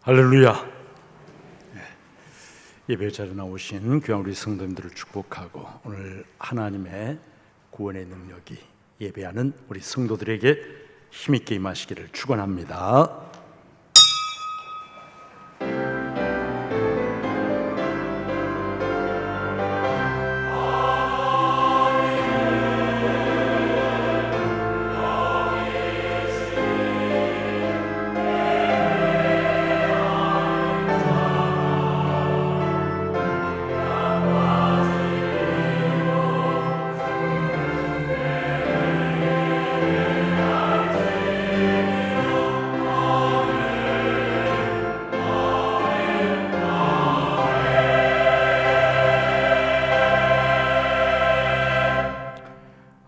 할렐루야. 예배 자리에 나오신 귀한 우리 성도님들을 축복하고 오늘 하나님의 구원의 능력이 예배하는 우리 성도들에게 힘있게 임하시기를 축원합니다.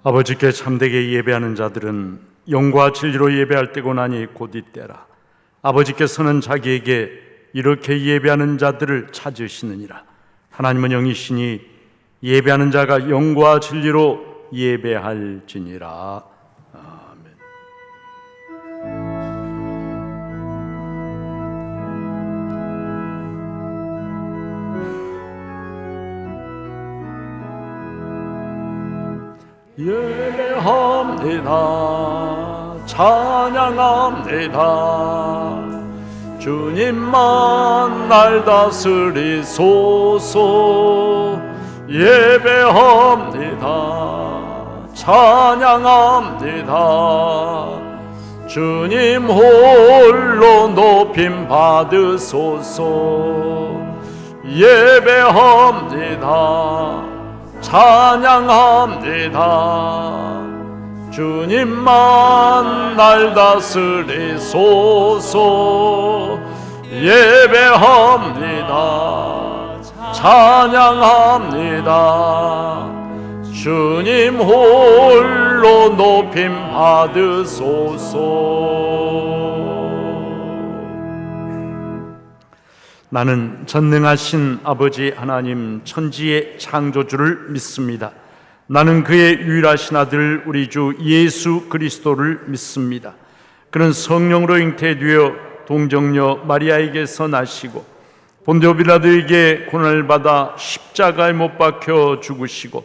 아버지께 참되게 예배하는 자들은 영과 진리로 예배할 때고 나니 곧 이때라. 아버지께서는 자기에게 이렇게 예배하는 자들을 찾으시느니라. 하나님은 영이시니 예배하는 자가 영과 진리로 예배할지니라. 아멘. 예배합니다. 찬양합니다. 주님만 날 다스리소서. 예배합니다. 찬양합니다. 주님 홀로 높임 받으소서. 예배합니다. 찬양합니다. 주님만 날 다스리소서. 예배합니다. 찬양합니다. 주님 홀로 높임 받으소서. 나는 전능하신 아버지 하나님 천지의 창조주를 믿습니다. 나는 그의 유일하신 아들 우리 주 예수 그리스도를 믿습니다. 그는 성령으로 잉태되어 동정녀 마리아에게서 나시고 본디오 빌라도에게 고난을 받아 십자가에 못 박혀 죽으시고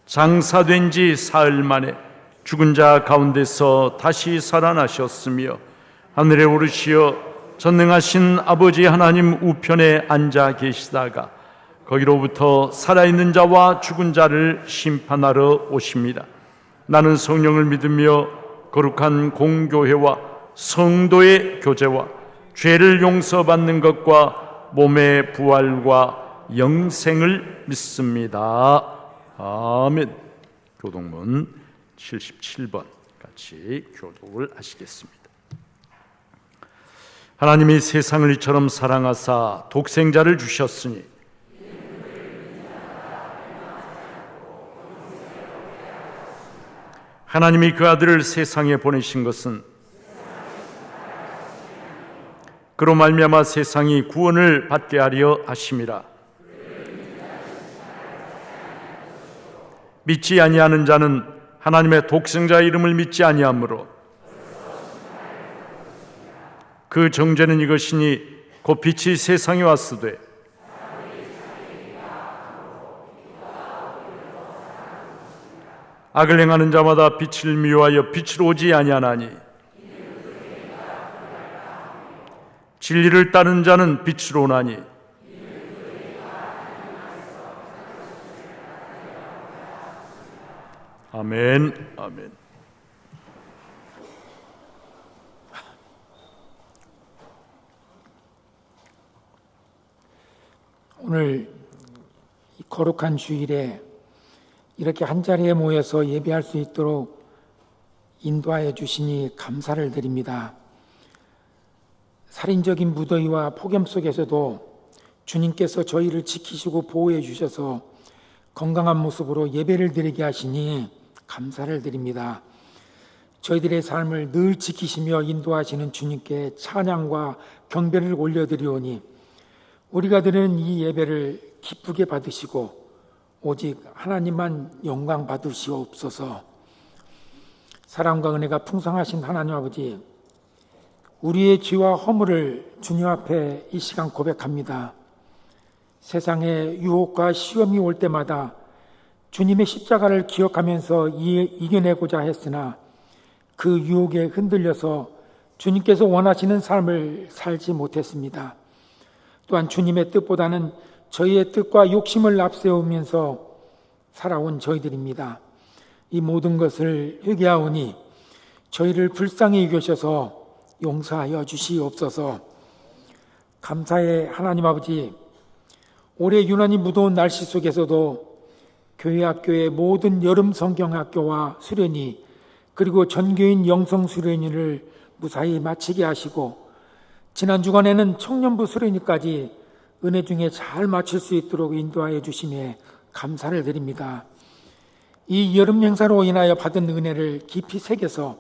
장사된 지 사흘 만에 죽은 자 가운데서 다시 살아나셨으며 하늘에 오르시어 전능하신 아버지 하나님 우편에 앉아 계시다가 거기로부터 살아있는 자와 죽은 자를 심판하러 오십니다. 나는 성령을 믿으며 거룩한 공교회와 성도의 교제와 죄를 용서받는 것과 몸의 부활과 영생을 믿습니다. 아멘. 교독문 77번 같이 교독을 하시겠습니다. 하나님이 세상을 이처럼 사랑하사 독생자를 주셨으니 하나님이 그 아들을 세상에 보내신 것은 그로 말미암아 세상이 구원을 받게 하려 하심이라. 믿지 아니하는 자는 하나님의 독생자 이름을 믿지 아니하므로 그 정죄는 이것이니 곧 빛이 세상에 왔으되 악을 행하는 자마다 빛을 미워하여 빛으로 오지 아니하나니 진리를 따르는 자는 빛으로 오나니 아멘. 아멘. 오늘 이 거룩한 주일에 이렇게 한자리에 모여서 예배할 수 있도록 인도하여 주시니 감사를 드립니다. 살인적인 무더위와 폭염 속에서도 주님께서 저희를 지키시고 보호해 주셔서 건강한 모습으로 예배를 드리게 하시니 감사를 드립니다. 저희들의 삶을 늘 지키시며 인도하시는 주님께 찬양과 경배를 올려드리오니 우리가 드리는 이 예배를 기쁘게 받으시고 오직 하나님만 영광 받으시옵소서. 사랑과 은혜가 풍성하신 하나님 아버지, 우리의 죄와 허물을 주님 앞에 이 시간 고백합니다. 세상에 유혹과 시험이 올 때마다 주님의 십자가를 기억하면서 이겨내고자 했으나 그 유혹에 흔들려서 주님께서 원하시는 삶을 살지 못했습니다. 또한 주님의 뜻보다는 저희의 뜻과 욕심을 앞세우면서 살아온 저희들입니다. 이 모든 것을 회개하오니 저희를 불쌍히 여기셔서 용서하여 주시옵소서. 감사의 하나님 아버지, 올해 유난히 무더운 날씨 속에서도 교회 학교의 모든 여름 성경학교와 수련이 그리고 전교인 영성 수련회를 무사히 마치게 하시고 지난 주간에는 청년부 수련회까지 은혜 중에 잘 마칠 수 있도록 인도하여 주심에 감사를 드립니다. 이 여름 행사로 인하여 받은 은혜를 깊이 새겨서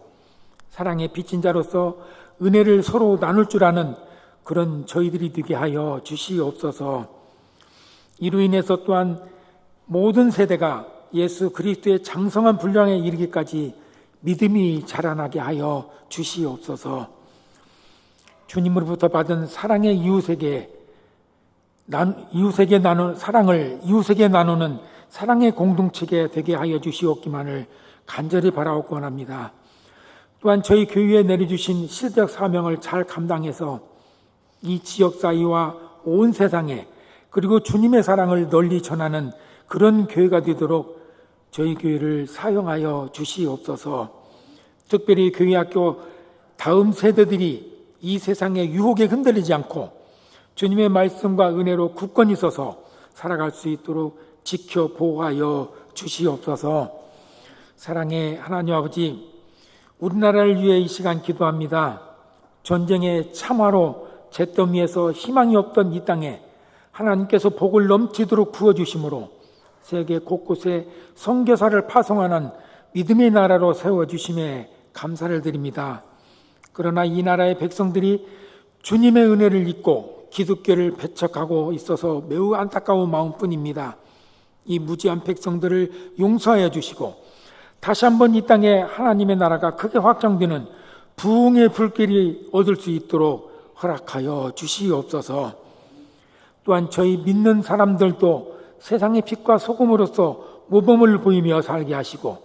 사랑의 빚진 자로서 은혜를 서로 나눌 줄 아는 그런 저희들이 되게 하여 주시옵소서. 이로 인해서 또한 모든 세대가 예수 그리스도의 장성한 분량에 이르기까지 믿음이 자라나게 하여 주시옵소서. 주님으로부터 받은 사랑의 이웃에게 사랑을 이웃에게 나누는 사랑의 공동체가 되게 하여 주시옵기만을 간절히 바라옵고 원합니다. 또한 저희 교회에 내려주신 시대적 사명을 잘 감당해서 이 지역 사회와 온 세상에 그리고 주님의 사랑을 널리 전하는 그런 교회가 되도록 저희 교회를 사용하여 주시옵소서. 특별히 교회 학교 다음 세대들이 이 세상의 유혹에 흔들리지 않고 주님의 말씀과 은혜로 굳건히 서서 살아갈 수 있도록 지켜 보호하여 주시옵소서. 사랑의 하나님 아버지, 우리나라를 위해 이 시간 기도합니다. 전쟁의 참화로 잿더미에서 희망이 없던 이 땅에 하나님께서 복을 넘치도록 부어주심으로 세계 곳곳에 선교사를 파송하는 믿음의 나라로 세워주심에 감사를 드립니다. 그러나 이 나라의 백성들이 주님의 은혜를 잊고 기독교를 배척하고 있어서 매우 안타까운 마음뿐입니다. 이 무지한 백성들을 용서하여 주시고 다시 한번 이 땅에 하나님의 나라가 크게 확장되는 부흥의 불길이 얻을 수 있도록 허락하여 주시옵소서. 또한 저희 믿는 사람들도 세상의 빛과 소금으로서 모범을 보이며 살게 하시고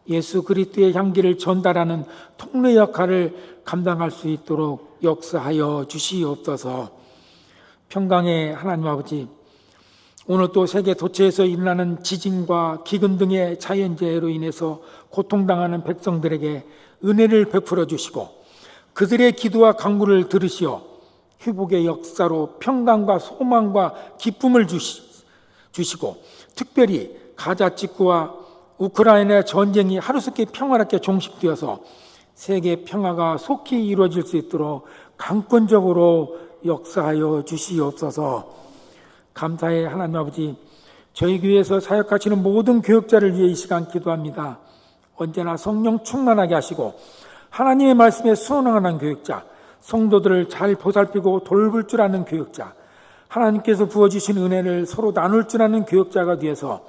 예수 그리스도의 향기를 전달하는 통로 역할을 감당할 수 있도록 역사하여 주시옵소서. 평강의 하나님 아버지, 오늘 또 세계 도처에서 일어나는 지진과 기근 등의 자연재해로 인해서 고통당하는 백성들에게 은혜를 베풀어 주시고 그들의 기도와 간구를 들으시어 회복의 역사로 평강과 소망과 기쁨을 주시고 특별히 가자 직구와 우크라이나 전쟁이 하루속히 평화롭게 종식되어서 세계 평화가 속히 이루어질 수 있도록 강권적으로 역사하여 주시옵소서. 감사의 하나님 아버지, 저희 교회에서 사역하시는 모든 교역자를 위해 이 시간 기도합니다. 언제나 성령 충만하게 하시고 하나님의 말씀에 순응하는 교역자, 성도들을 잘 보살피고 돌볼 줄 아는 교역자, 하나님께서 부어주신 은혜를 서로 나눌 줄 아는 교역자가 되어서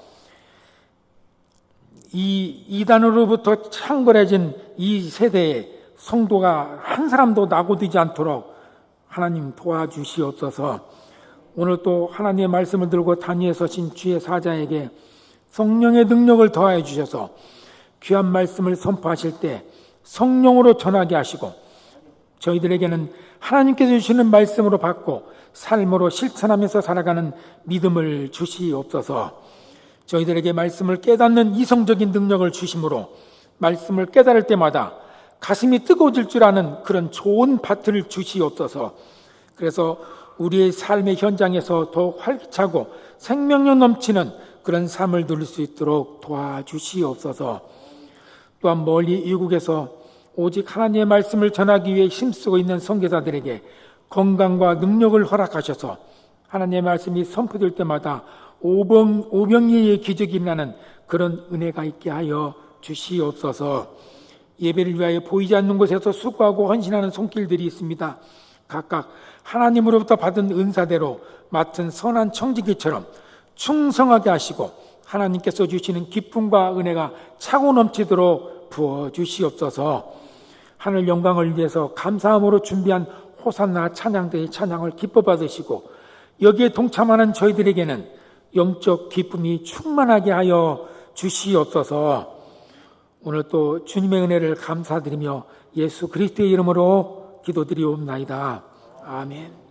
이 이단으로부터 창궐해진 이 세대에 성도가 한 사람도 낙오되지 않도록 하나님 도와주시옵소서. 오늘 또 하나님의 말씀을 들고 단위에 서신 주의 사자에게 성령의 능력을 더하여 주셔서 귀한 말씀을 선포하실 때 성령으로 전하게 하시고 저희들에게는 하나님께서 주시는 말씀으로 받고 삶으로 실천하면서 살아가는 믿음을 주시옵소서. 저희들에게 말씀을 깨닫는 이성적인 능력을 주심으로 말씀을 깨달을 때마다 가슴이 뜨거워질 줄 아는 그런 좋은 밭을 주시옵소서. 그래서 우리의 삶의 현장에서 더 활기차고 생명력 넘치는 그런 삶을 누릴 수 있도록 도와주시옵소서. 또한 멀리 이국에서 오직 하나님의 말씀을 전하기 위해 힘쓰고 있는 선교사들에게 건강과 능력을 허락하셔서 하나님의 말씀이 선포될 때마다 오병이의 기적이 일어나는 그런 은혜가 있게 하여 주시옵소서. 예배를 위하여 보이지 않는 곳에서 수고하고 헌신하는 손길들이 있습니다. 각각 하나님으로부터 받은 은사대로 맡은 선한 청지기처럼 충성하게 하시고 하나님께서 주시는 기쁨과 은혜가 차고 넘치도록 부어주시옵소서. 하늘 영광을 위해서 감사함으로 준비한 호산나 찬양대의 찬양을 기뻐 받으시고 여기에 동참하는 저희들에게는 영적 기쁨이 충만하게 하여 주시옵소서. 오늘 또 주님의 은혜를 감사드리며 예수 그리스도의 이름으로 기도드리옵나이다. 아멘.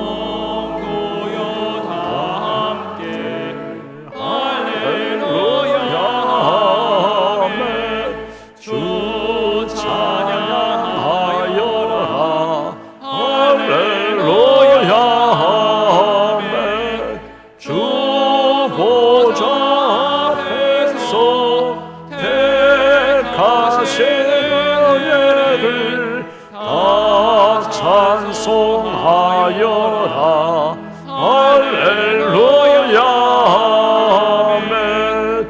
성도여 다 함께 할렐루야 아멘. 주 찬양하여라 할렐루야 아멘. 주 보좌 앞에서 택하신 은혜를 다 찬송하여라 할렐루야 아멘.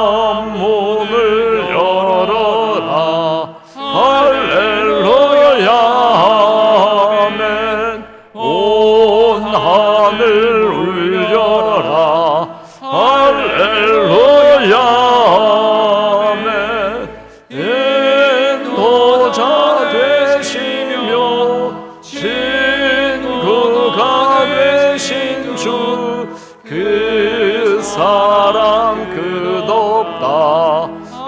만문을 열어라 할렐루야 아멘. 온 하늘 울려라 할렐루야 아멘. 인도자 되시며 친구가 되신 주 그 사랑 끝없다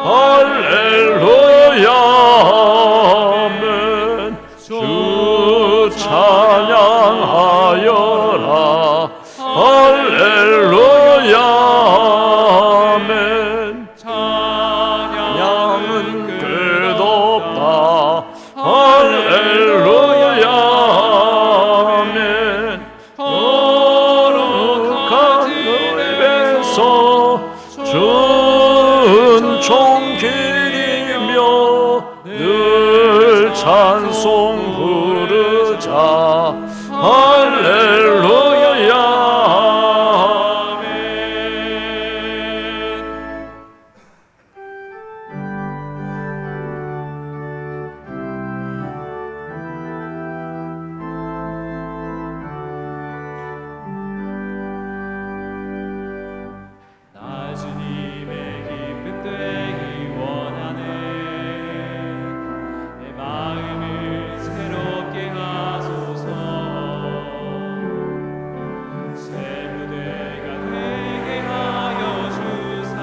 할렐루야 아멘. 주 찬양하여라 할렐루야 아멘. 찬양은 끝없다 할렐루야 아멘. 거룩한 입에서 은총 기리며 늘 찬송 부르자 할렐루야 아멘. 나 주님의 기쁨 되기 원하네. 내 마음을 새롭게 하소서. 새 무대가 되게 하여 주사.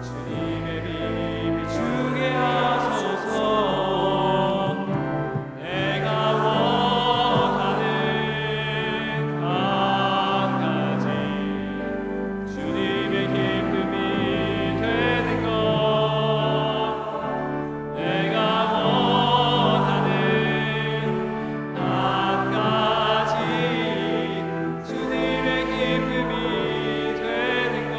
주님의 빛 비추게 하소서. 내가 원하는 한 가지 주님의 기쁨이 되는 것. 내가 원하는 한 가지 주님의 기쁨이 되는 것.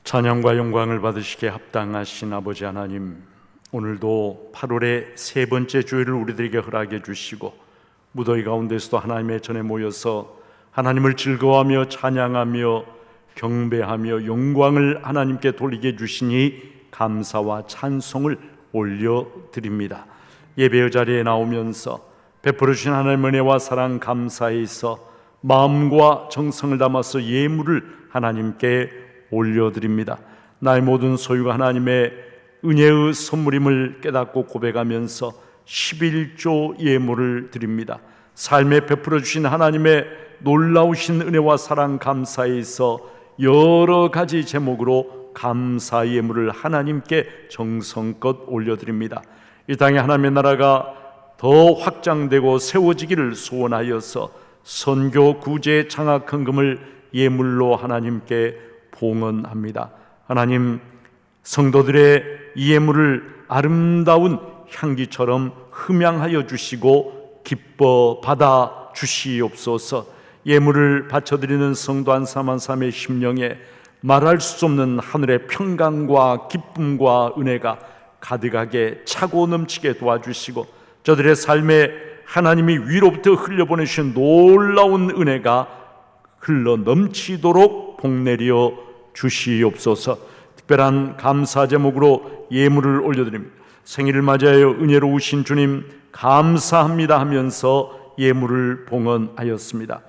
찬양과 영광을 받으시기에 합당하신 아버지 하나님, 오늘도 8월의 세 번째 주일을 우리들에게 허락해 주시고 무더위 가운데서도 하나님의 전에 모여서 하나님을 즐거워하며 찬양하며 경배하며 영광을 하나님께 돌리게 주시니 감사와 찬송을 올려드립니다. 예배의 자리에 나오면서 베풀어 주신 하나님의 은혜와 사랑 감사해서 마음과 정성을 담아서 예물을 하나님께 올려드립니다. 나의 모든 소유가 하나님의 은혜의 선물임을 깨닫고 고백하면서 11조 예물을 드립니다. 삶에 베풀어 주신 하나님의 놀라우신 은혜와 사랑 감사해서 여러 가지 제목으로 감사 예물을 하나님께 정성껏 올려드립니다. 이 땅에 하나님의 나라가 더 확장되고 세워지기를 소원하여서 선교 구제 장학 헌금을 예물로 하나님께 봉헌합니다. 하나님, 성도들의 이 예물을 아름다운 향기처럼 흠양하여 주시고 기뻐 받아 주시옵소서. 예물을 바쳐드리는 성도 한 사람 한 사람의 심령에 말할 수 없는 하늘의 평강과 기쁨과 은혜가 가득하게 차고 넘치게 도와주시고 저들의 삶에 하나님이 위로부터 흘려보내신 놀라운 은혜가 흘러 넘치도록 복내려 주시옵소서. 특별한 감사 제목으로 예물을 올려드립니다. 생일을 맞이하여 은혜로우신 주님 감사합니다 하면서 예물을 봉헌하였습니다.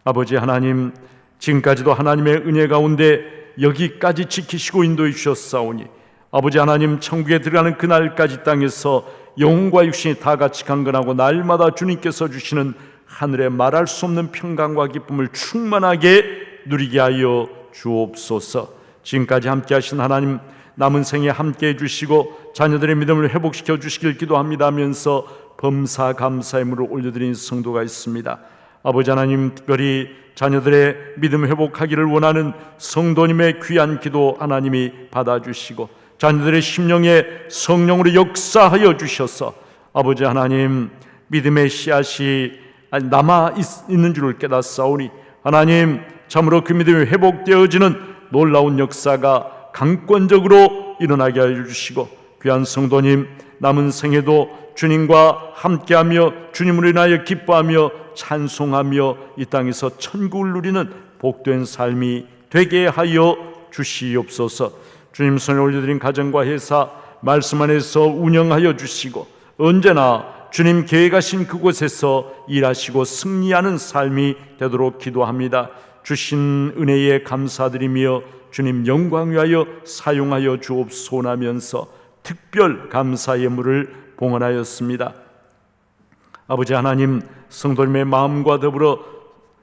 아버지 하나님, 지금까지도 하나님의 은혜 가운데 여기까지 지키시고 인도해 주셨사오니 아버지 하나님, 천국에 들어가는 그날까지 땅에서 영혼과 육신이 다 같이 강건하고 날마다 주님께서 주시는 하늘의 말할 수 없는 평강과 기쁨을 충만하게 누리게 하여 주옵소서. 지금까지 함께 하신 하나님, 남은 생에 함께 해주시고 자녀들의 믿음을 회복시켜 주시길 기도합니다 하면서 범사 감사 예물을 올려드린 성도가 있습니다. 아버지 하나님, 특별히 자녀들의 믿음 회복하기를 원하는 성도님의 귀한 기도 하나님이 받아주시고 자녀들의 심령에 성령으로 역사하여 주셔서 아버지 하나님, 믿음의 씨앗이 남아 있는 줄을 깨닫사오니 하나님, 참으로 그 믿음이 회복되어지는 놀라운 역사가 강권적으로 일어나게 하여 주시고 귀한 성도님, 남은 생에도 주님과 함께하며 주님으로 인하여 기뻐하며 찬송하며 이 땅에서 천국을 누리는 복된 삶이 되게 하여 주시옵소서. 주님 손에 올려드린 가정과 회사 말씀 안에서 운영하여 주시고 언제나 주님 계획하신 그곳에서 일하시고 승리하는 삶이 되도록 기도합니다. 주신 은혜에 감사드리며 주님 영광 위하여 사용하여 주옵소서하면서 특별 감사 예물을 봉헌하였습니다. 아버지 하나님, 성도님의 마음과 더불어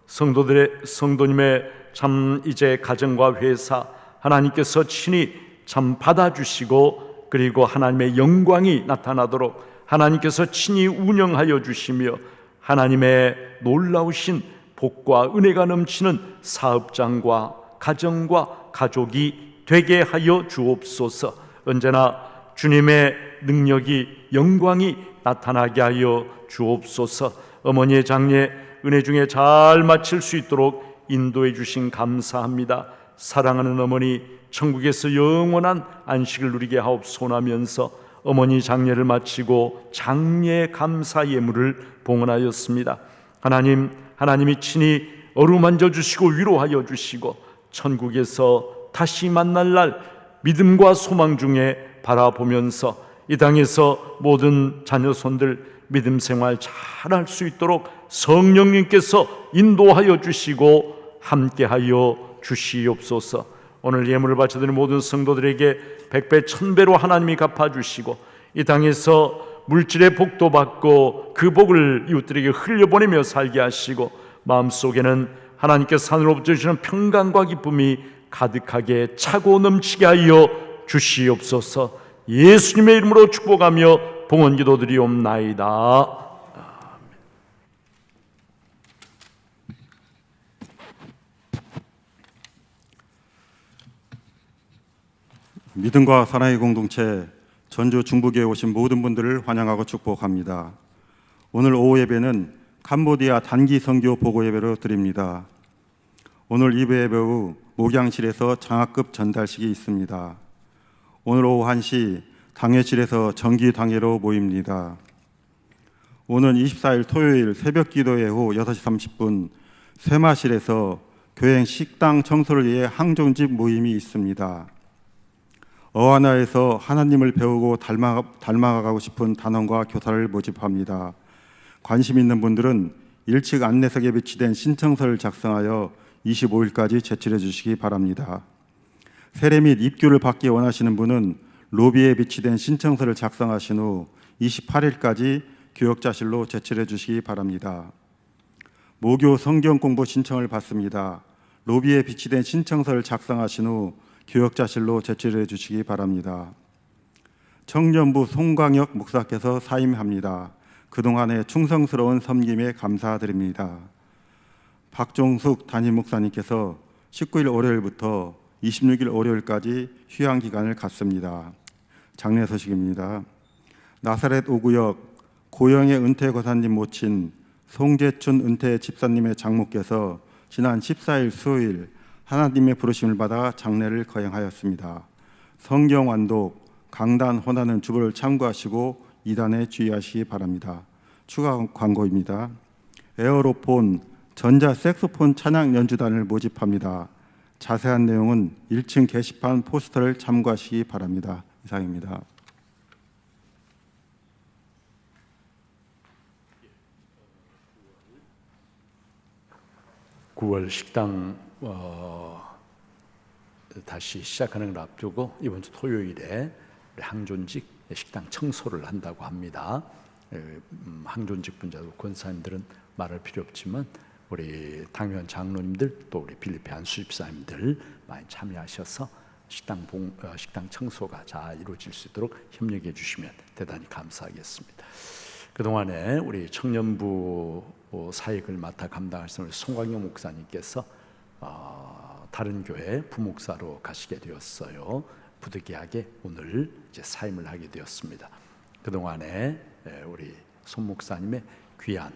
성도님의 참 이제 가정과 회사 하나님께서 친히 참 받아주시고 그리고 하나님의 영광이 나타나도록 하나님께서 친히 운영하여 주시며 하나님의 놀라우신 복과 은혜가 넘치는 사업장과 가정과 가족이 되게 하여 주옵소서. 언제나 주님의 능력이 영광이 나타나게 하여 주옵소서. 어머니의 장례 은혜 중에 잘 마칠 수 있도록 인도해 주신 감사합니다. 사랑하는 어머니, 천국에서 영원한 안식을 누리게 하옵소서하면서 어머니 장례를 마치고 장례 감사 예물을 봉헌하였습니다. 하나님, 하나님이 친히 어루만져 주시고 위로하여 주시고 천국에서 다시 만날 날 믿음과 소망 중에 바라보면서 이 땅에서 모든 자녀손들 믿음 생활 잘할 수 있도록 성령님께서 인도하여 주시고 함께하여 주시옵소서. 오늘 예물을 바쳐드리는 모든 성도들에게 백배 천배로 하나님이 갚아주시고 이 땅에서 물질의 복도 받고 그 복을 이웃들에게 흘려보내며 살게 하시고 마음속에는 하나님께서 하늘로부터 주시는 평강과 기쁨이 가득하게 차고 넘치게 하여 주시옵소서. 예수님의 이름으로 축복하며 봉헌기도 드리옵나이다. 믿음과 사랑의 공동체 전주 중부교회 오신 모든 분들을 환영하고 축복합니다. 오늘 오후 예배는 캄보디아 단기 선교 보고 예배로 드립니다. 오늘 예배 후 목양실에서 장학급 전달식이 있습니다. 오늘 오후 1시 당회실에서 정기 당회로 모입니다. 오는 24일 토요일 새벽 기도회 후 6시 30분 쇠마실에서 교행 식당 청소를 위해 항종집 모임이 있습니다. 어하나에서 하나님을 배우고 닮아가고 싶은 단원과 교사를 모집합니다. 관심 있는 분들은 1층 안내석에 배치된 신청서를 작성하여 25일까지 제출해 주시기 바랍니다. 세례 및 입교를 받기 원하시는 분은 로비에 배치된 신청서를 작성하신 후 28일까지 교역자실로 제출해 주시기 바랍니다. 모교 성경 공부 신청을 받습니다. 로비에 비치된 신청서를 작성하신 후 교역자실로 제출해 주시기 바랍니다. 청년부 송광혁 목사께서 사임합니다. 그동안의 충성스러운 섬김에 감사드립니다. 박종숙 담임 목사님께서 19일 월요일부터 26일 월요일까지 휴양기간을 갖습니다. 장례 소식입니다. 나사렛 5구역 고영의 은퇴 거사님 모친 송재춘 은퇴 집사님의 장모께서 지난 14일 수요일 하나님의 부르심을 받아 장례를 거행하였습니다. 성경 완독, 강단 헌하는 주보를 참고하시고 이단에 주의하시기 바랍니다. 추가 광고입니다. 에어로폰, 전자 색소폰 찬양 연주단을 모집합니다. 자세한 내용은 1층 게시판 포스터를 참고하시기 바랍니다. 이상입니다. 9월 식당 다시 시작하는 걸 앞두고 이번 주 토요일에 우리 항존직 식당 청소를 한다고 합니다. 항존직 분자도 권사님들은 말할 필요 없지만 우리 당회원 장로님들 또 우리 빌립회 안수 집사님들 많이 참여하셔서 식당 청소가 잘 이루어질 수 있도록 협력해 주시면 대단히 감사하겠습니다. 그동안에 우리 청년부 사역을 맡아 감당하시는 송광영 목사님께서 다른 교회 부목사로 가시게 되었어요. 부득이하게 오늘 이제 사임을 하게 되었습니다. 그동안에 우리 손 목사님의 귀한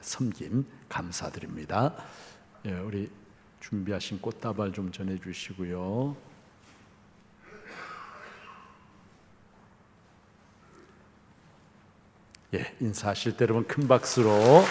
섬김 감사드립니다. 우리 준비하신 꽃다발 좀 전해주시고요. 인사하실 때 여러분 큰 박수로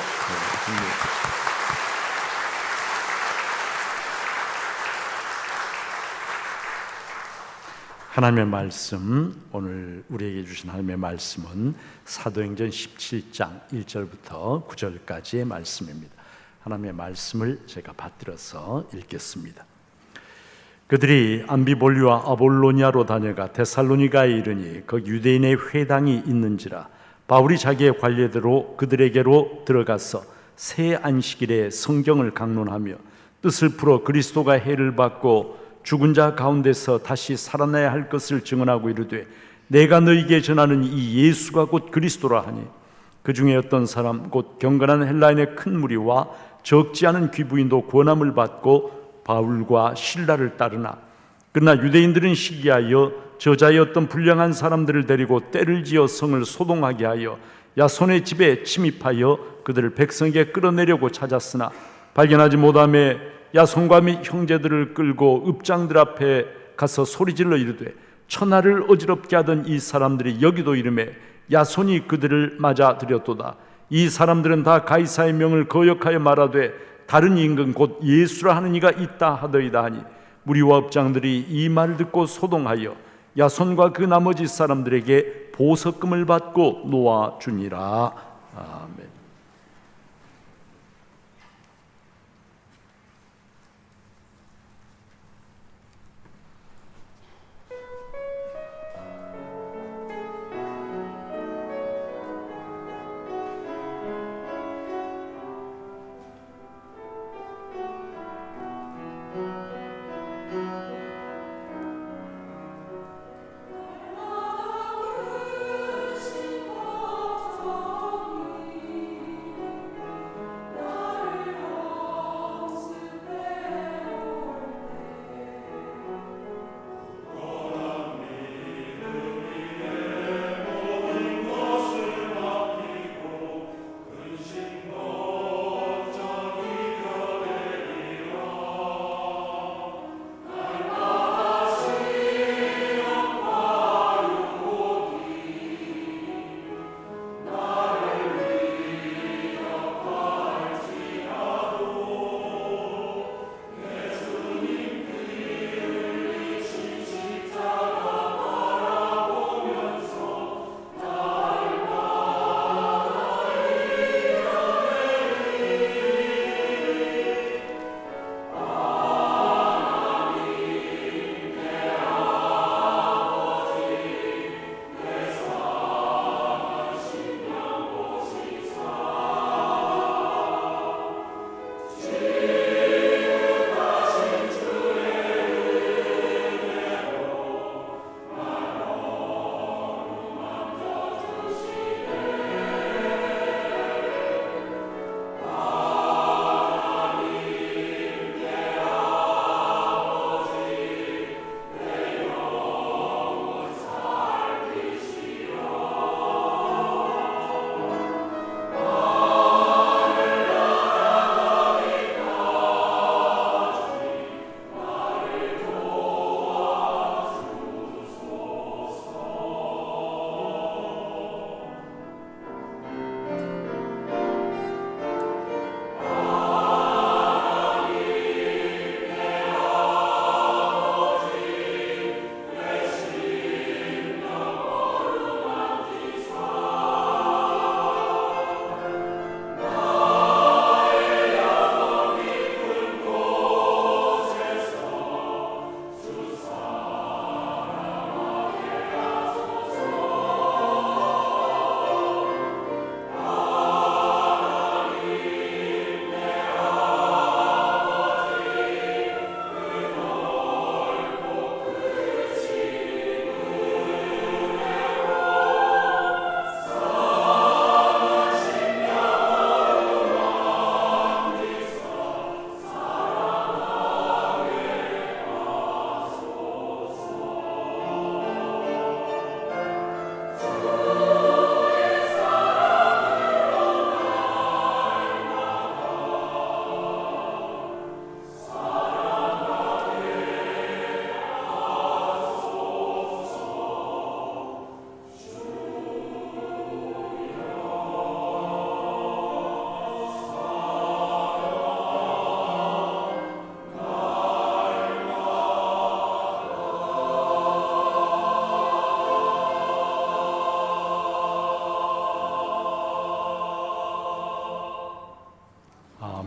하나님의 말씀, 오늘 우리에게 주신 하나님의 말씀은 사도행전 17장 1절부터 9절까지의 말씀입니다. 하나님의 말씀을 제가 받들어서 읽겠습니다. 그들이 암비볼리와 아볼로니아로 다녀가 데살로니가에 이르니 그 유대인의 회당이 있는지라 바울이 자기의 관례대로 그들에게로 들어가서 새 안식일에 성경을 강론하며 뜻을 풀어 그리스도가 해를 받고 죽은 자 가운데서 다시 살아나야 할 것을 증언하고 이르되 내가 너희에게 전하는 이 예수가 곧 그리스도라 하니 그 중에 어떤 사람 곧 경건한 헬라인의 큰 무리와 적지 않은 귀부인도 권함을 받고 바울과 실라를 따르나 그러나 유대인들은 시기하여 저자의 어떤 불량한 사람들을 데리고 때를 지어 성을 소동하게 하여 야손의 집에 침입하여 그들을 백성에게 끌어내려고 찾았으나 발견하지 못하며 야손과 및 형제들을 끌고 읍장들 앞에 가서 소리질러 이르되 천하를 어지럽게 하던 이 사람들이 여기도 이르매 야손이 그들을 맞아들였도다. 이 사람들은 다 가이사의 명을 거역하여 말하되 다른 임금 곧 예수라 하는 이가 있다 하더이다 하니 무리와 읍장들이 이 말을 듣고 소동하여 야손과 그 나머지 사람들에게 보석금을 받고 놓아주니라. 아멘.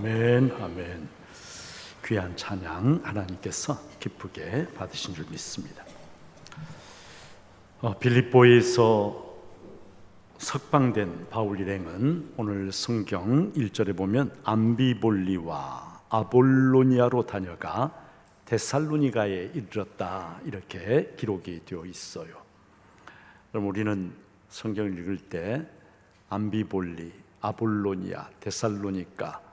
아멘, 아멘. 귀한 찬양 하나님께서 기쁘게 받으신 줄 믿습니다. 빌립보에서 석방된 바울 일행은 오늘 성경 1절에 보면 암비볼리와 아볼로니아로 다녀가 데살로니가에 이르렀다, 이렇게 기록이 되어 있어요. 그럼 우리는 성경을 읽을 때 암비볼리, 아볼로니아, 데살로니가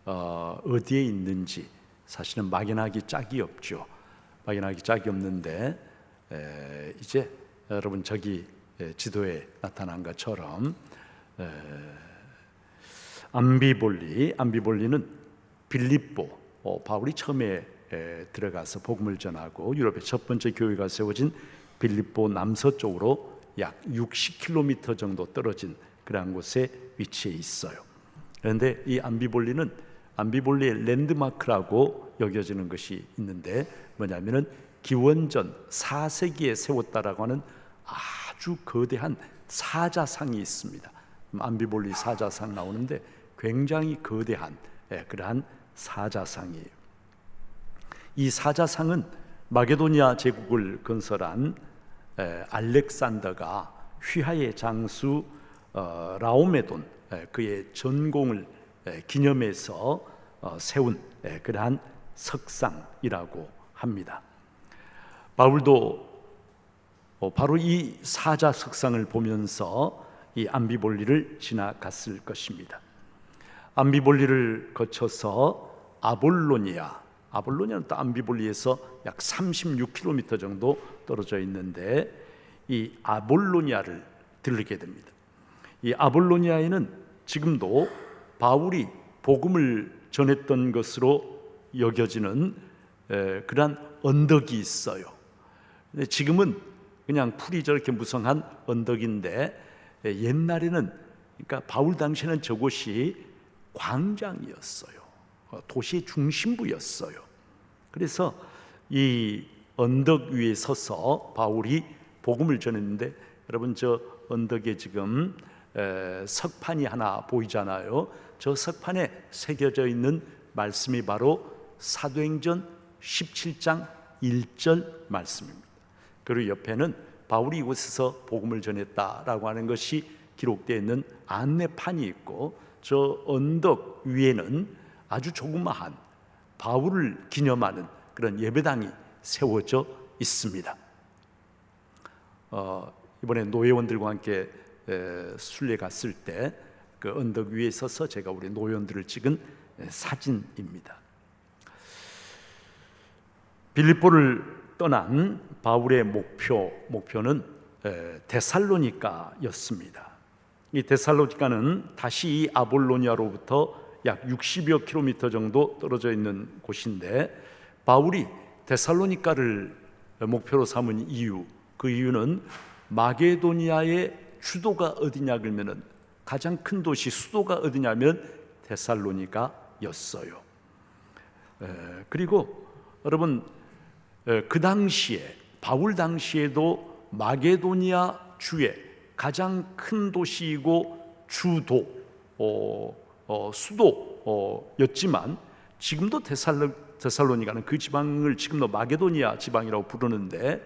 어디에 있는지 사실은 막연하기 짝이 없죠. 막연하기 짝이 없는데 이제 여러분 저기 지도에 나타난 것처럼 암비볼리는 빌립보, 바울이 처음에 들어가서 복음을 전하고 유럽의 첫 번째 교회가 세워진 빌립보 남서쪽으로 약 60km 정도 떨어진 그런 곳에 위치해 있어요. 그런데 이 암비볼리의 랜드마크라고 여겨지는 것이 있는데 뭐냐면은 기원전 4세기에 세웠다라고 하는 아주 거대한 사자상이 있습니다. 암비볼리 사자상 나오는데 굉장히 거대한 그러한 사자상이에요. 이 사자상은 마게도니아 제국을 건설한 알렉산더가 휘하의 장수 라오메돈 그의 전공을 기념해서 세운 그러한 석상이라고 합니다. 바울도 바로 이 사자 석상을 보면서 이 암비볼리를 지나갔을 것입니다. 암비볼리를 거쳐서 아볼로니아는 또 암비볼리에서 약 36km 정도 떨어져 있는데 이 아볼로니아를 들르게 됩니다. 이 아볼로니아에는 지금도 바울이 복음을 전했던 것으로 여겨지는 그러한 언덕이 있어요. 근데 지금은 그냥 풀이 저렇게 무성한 언덕인데 옛날에는, 그러니까 바울 당시에는 저곳이 광장이었어요. 도시의 중심부였어요. 그래서 이 언덕 위에 서서 바울이 복음을 전했는데, 여러분 저 언덕에 지금 석판이 하나 보이잖아요. 저 석판에 새겨져 있는 말씀이 바로 사도행전 17장 1절 말씀입니다. 그리고 옆에는 바울이 이곳에서 복음을 전했다라고 하는 것이 기록되어 있는 안내판이 있고, 저 언덕 위에는 아주 조그마한 바울을 기념하는 그런 예배당이 세워져 있습니다. 이번에 노회원들과 함께 순례 갔을 때 그 언덕 위에 서서 제가 우리 노회원들을 찍은 사진입니다. 빌립보를 떠난 바울의 목표는 데살로니가였습니다. 이 데살로니가는 다시 이 아볼로니아로부터 약 60여 킬로미터 정도 떨어져 있는 곳인데, 바울이 데살로니가를 목표로 삼은 이유, 그 이유는 마게도니아의 주도가 어디냐 그러면은 가장 큰 도시 수도가 어디냐면 데살로니가였어요. 그리고 여러분 그 당시에 바울 당시에도 마게도니아 주의 가장 큰 도시이고 주도 수도였지만 지금도 데살로니가는 그 지방을 지금도 마게도니아 지방이라고 부르는데,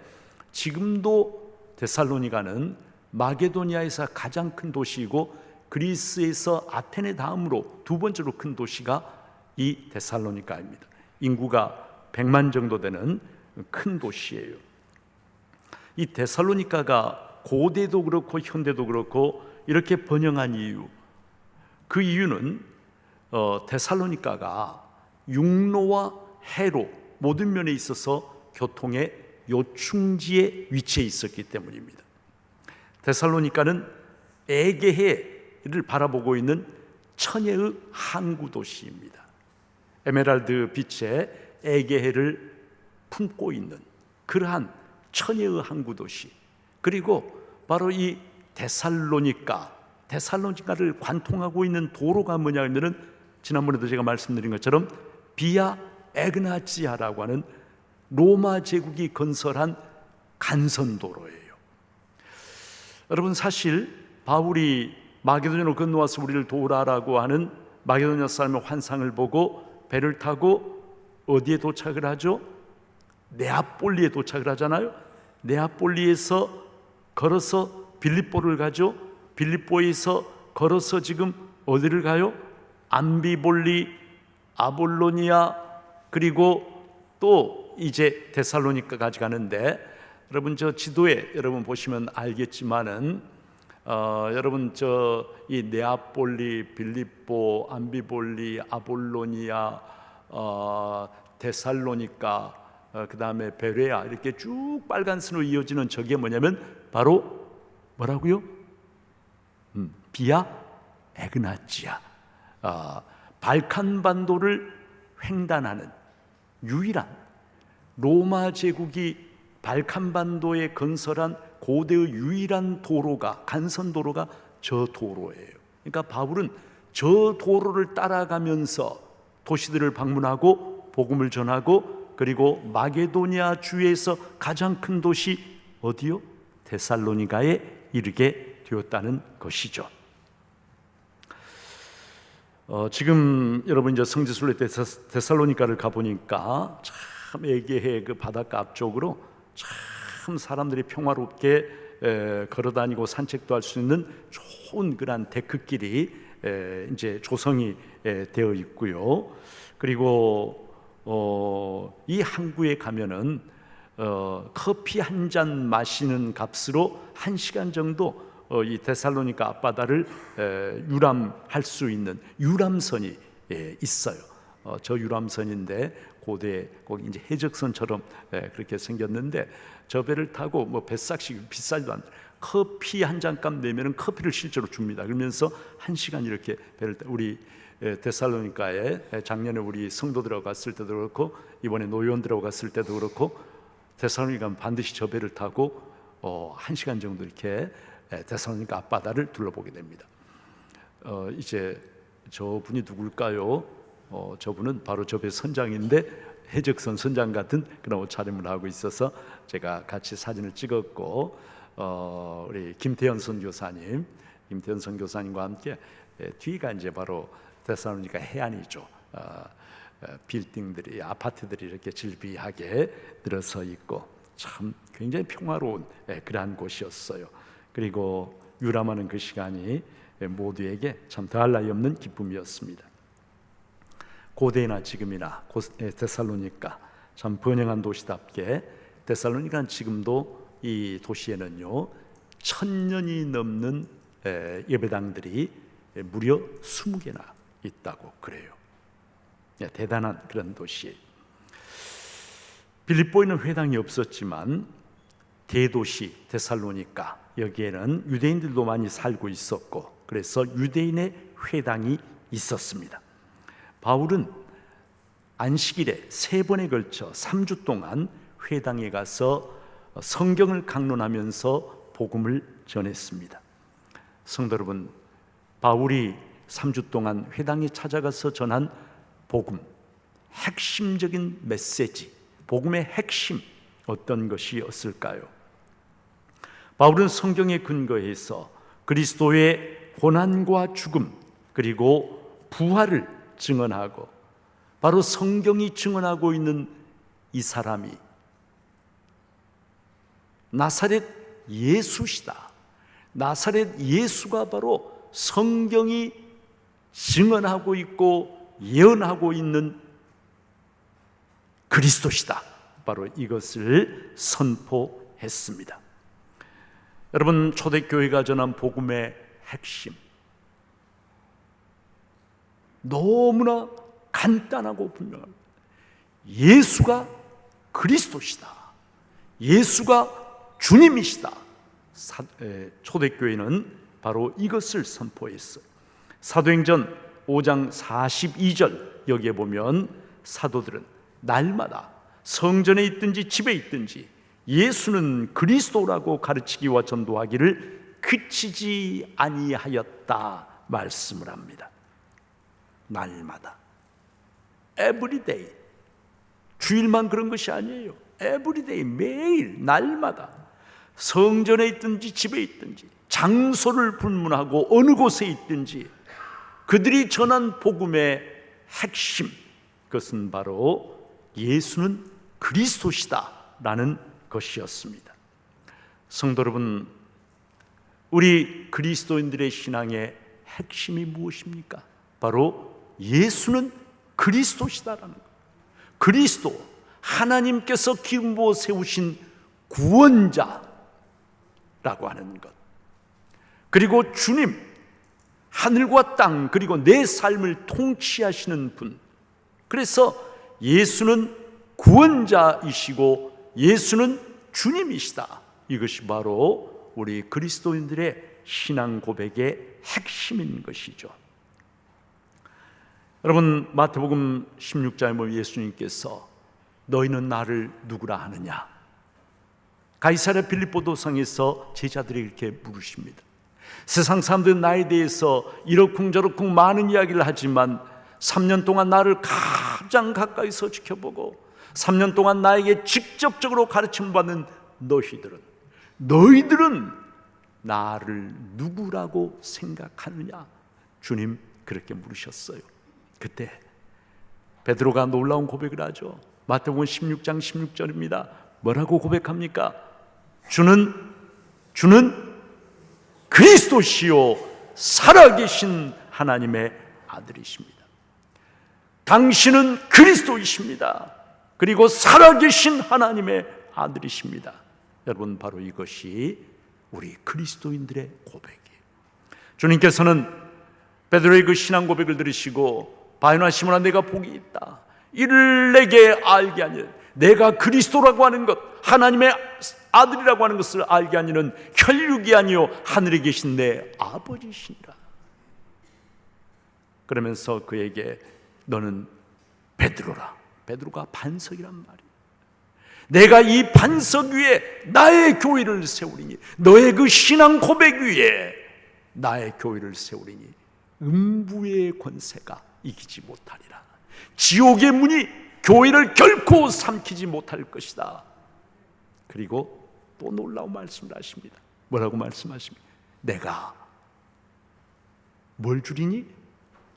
지금도 데살로니가는 마게도니아에서 가장 큰 도시이고 그리스에서 아테네 다음으로 두 번째로 큰 도시가 이 데살로니가입니다. 인구가 100만 정도 되는 큰 도시예요. 이 데살로니가가 고대도 그렇고 현대도 그렇고 이렇게 번영한 이유, 그 이유는 데살로니가가 육로와 해로 모든 면에 있어서 교통의 요충지에 위치해 있었기 때문입니다. 데살로니가는 에게해를 바라보고 있는 천혜의 항구 도시입니다. 에메랄드 빛의 에게해를 품고 있는 그러한 천혜의 항구 도시, 그리고 바로 이 데살로니가를 관통하고 있는 도로가 뭐냐 하면은 지난번에도 제가 말씀드린 것처럼 비아 에그나치아라고 하는 로마 제국이 건설한 간선도로예요. 여러분 사실 바울이 마게도냐로 건너와서 우리를 도우라라고 하는 마게도냐 사람의 환상을 보고 배를 타고 어디에 도착을 하죠? 네아폴리에 도착을 하잖아요. 네아폴리에서 걸어서 빌립보를 가죠. 빌립보에서 걸어서 지금 어디를 가요? 암비볼리, 아볼로니아, 그리고 또 이제 데살로니가까지 가는데, 여러분 저 지도에 여러분 보시면 알겠지만은 여러분 저 이 네아폴리, 빌립보, 암비볼리, 아볼로니아, 데살로니가, 그 다음에 베레아, 이렇게 쭉 빨간 선으로 이어지는 저게 뭐냐면 바로 뭐라고요? 비아 에그나치아, 발칸반도를 횡단하는 유일한 로마 제국이 발칸반도에 건설한 고대의 유일한 도로가, 간선도로가 저 도로예요. 그러니까 바울은 저 도로를 따라가면서 도시들을 방문하고 복음을 전하고, 그리고 마게도니아 주에서 가장 큰 도시 어디요? 데살로니가에 이르게 되었다는 것이죠. 지금 여러분 이제 성지순례 데살로니가를 가보니까 참 에게해 그 바닷가 앞쪽으로 참 사람들이 평화롭게 걸어다니고 산책도 할 수 있는 좋은 그런 데크길이 이제 조성이 되어 있고요. 그리고 이 항구에 가면은 커피 한 잔 마시는 값으로 1시간 정도 이 데살로니가 앞바다를 유람할 수 있는 유람선이 있어요. 저 유람선인데 고대 거기 이제 해적선처럼 그렇게 생겼는데, 저 배를 타고 뭐 뱃삭씩 비싸지도 않아요. 커피 한 잔값 내면은 커피를 실제로 줍니다. 그러면서 1시간 이렇게 배를 우리 데살로니가에 작년에 우리 성도들하고 갔을 때도 그렇고 이번에 노회원들하고 갔을 때도 그렇고 데살로니가 반드시 저 배를 타고 1시간 정도 이렇게 데살로니가 앞바다를 둘러보게 됩니다. 이제 저분이 누굴까요? 저분은 바로 저 배 선장인데 해적선 선장 같은 그런 옷차림을 하고 있어서 제가 같이 사진을 찍었고, 우리 김태현 선교사님과 함께 뒤가 이제 바로 데살로니가 해안이죠. 빌딩들이, 아파트들이 이렇게 질비하게 들어서 있고 참 굉장히 평화로운 그러한 곳이었어요. 그리고 유람하는 그 시간이 모두에게 참 더할 나위 없는 기쁨이었습니다. 고대나 지금이나 데살로니가 참 번영한 도시답게 데살로니가는 지금도 이 도시에는요 1000년이 넘는 예배당들이 무려 20개나 있다고 그래요. 대단한 그런 도시예요. 빌립보에는 회당이 없었지만 대도시 데살로니가, 여기에는 유대인들도 많이 살고 있었고 그래서 유대인의 회당이 있었습니다. 바울은 안식일에 3번에 걸쳐 3주 동안 회당에 가서 성경을 강론하면서 복음을 전했습니다. 성도 여러분, 바울이 3주 동안 회당에 찾아가서 전한 복음, 핵심적인 메시지, 복음의 핵심 어떤 것이었을까요? 바울은 성경에 근거해서 그리스도의 고난과 죽음 그리고 부활을 증언하고, 바로 성경이 증언하고 있는 이 사람이 나사렛 예수시다. 나사렛 예수가 바로 성경이 증언하고 있고 예언하고 있는 그리스도시다. 바로 이것을 선포했습니다. 여러분, 초대교회가 전한 복음의 핵심, 너무나 간단하고 분명합니다. 예수가 그리스도시다. 예수가 주님이시다. 초대교회는 바로 이것을 선포했어요. 사도행전 5장 42절 여기에 보면 사도들은 날마다 성전에 있든지 집에 있든지 예수는 그리스도라고 가르치기와 전도하기를 그치지 아니하였다 말씀을 합니다. 날마다, everyday, 주일만 그런 것이 아니에요. everyday, 매일 날마다 성전에 있든지 집에 있든지 장소를 불문하고 어느 곳에 있든지 그들이 전한 복음의 핵심, 그것은 바로 예수는 그리스도시다라는 것이었습니다. 성도 여러분, 우리 그리스도인들의 신앙의 핵심이 무엇입니까? 바로 예수는 그리스도시다라는 것. 그리스도, 하나님께서 기름 부어 세우신 구원자라고 하는 것. 그리고 주님, 하늘과 땅, 그리고 내 삶을 통치하시는 분. 그래서 예수는 구원자이시고 예수는 주님이시다. 이것이 바로 우리 그리스도인들의 신앙 고백의 핵심인 것이죠. 여러분, 마태복음 16장에 보면 예수님께서 너희는 나를 누구라 하느냐? 가이사랴 빌립보 도상에서 제자들이 이렇게 물으십니다. 세상 사람들은 나에 대해서 이러쿵저러쿵 많은 이야기를 하지만 3년 동안 나를 가장 가까이서 지켜보고 3년 동안 나에게 직접적으로 가르침 받는 너희들은 나를 누구라고 생각하느냐? 주님 그렇게 물으셨어요. 그때 베드로가 놀라운 고백을 하죠. 마태복음 16장 16절입니다. 뭐라고 고백합니까? 주는 그리스도시요 살아계신 하나님의 아들이십니다. 당신은 그리스도이십니다. 그리고 살아계신 하나님의 아들이십니다. 여러분, 바로 이것이 우리 그리스도인들의 고백이에요. 주님께서는 베드로의 그 신앙 고백을 들으시고 바요나 시몬아, 내가 복이 있다. 이를 내게 알게 하니, 내가 그리스도라고 하는 것, 하나님의 아들이라고 하는 것을 알게 하니는 혈육이 아니요 하늘에 계신 내 아버지시니라. 그러면서 그에게 너는 베드로라. 베드로가 반석이란 말이에요. 내가 이 반석 위에 나의 교회를 세우리니, 너의 그 신앙 고백 위에 나의 교회를 세우리니 음부의 권세가 이기지 못하리라. 지옥의 문이 교회를 결코 삼키지 못할 것이다. 그리고 또 놀라운 말씀을 하십니다. 뭐라고 말씀하십니까? 내가 뭘 주리니?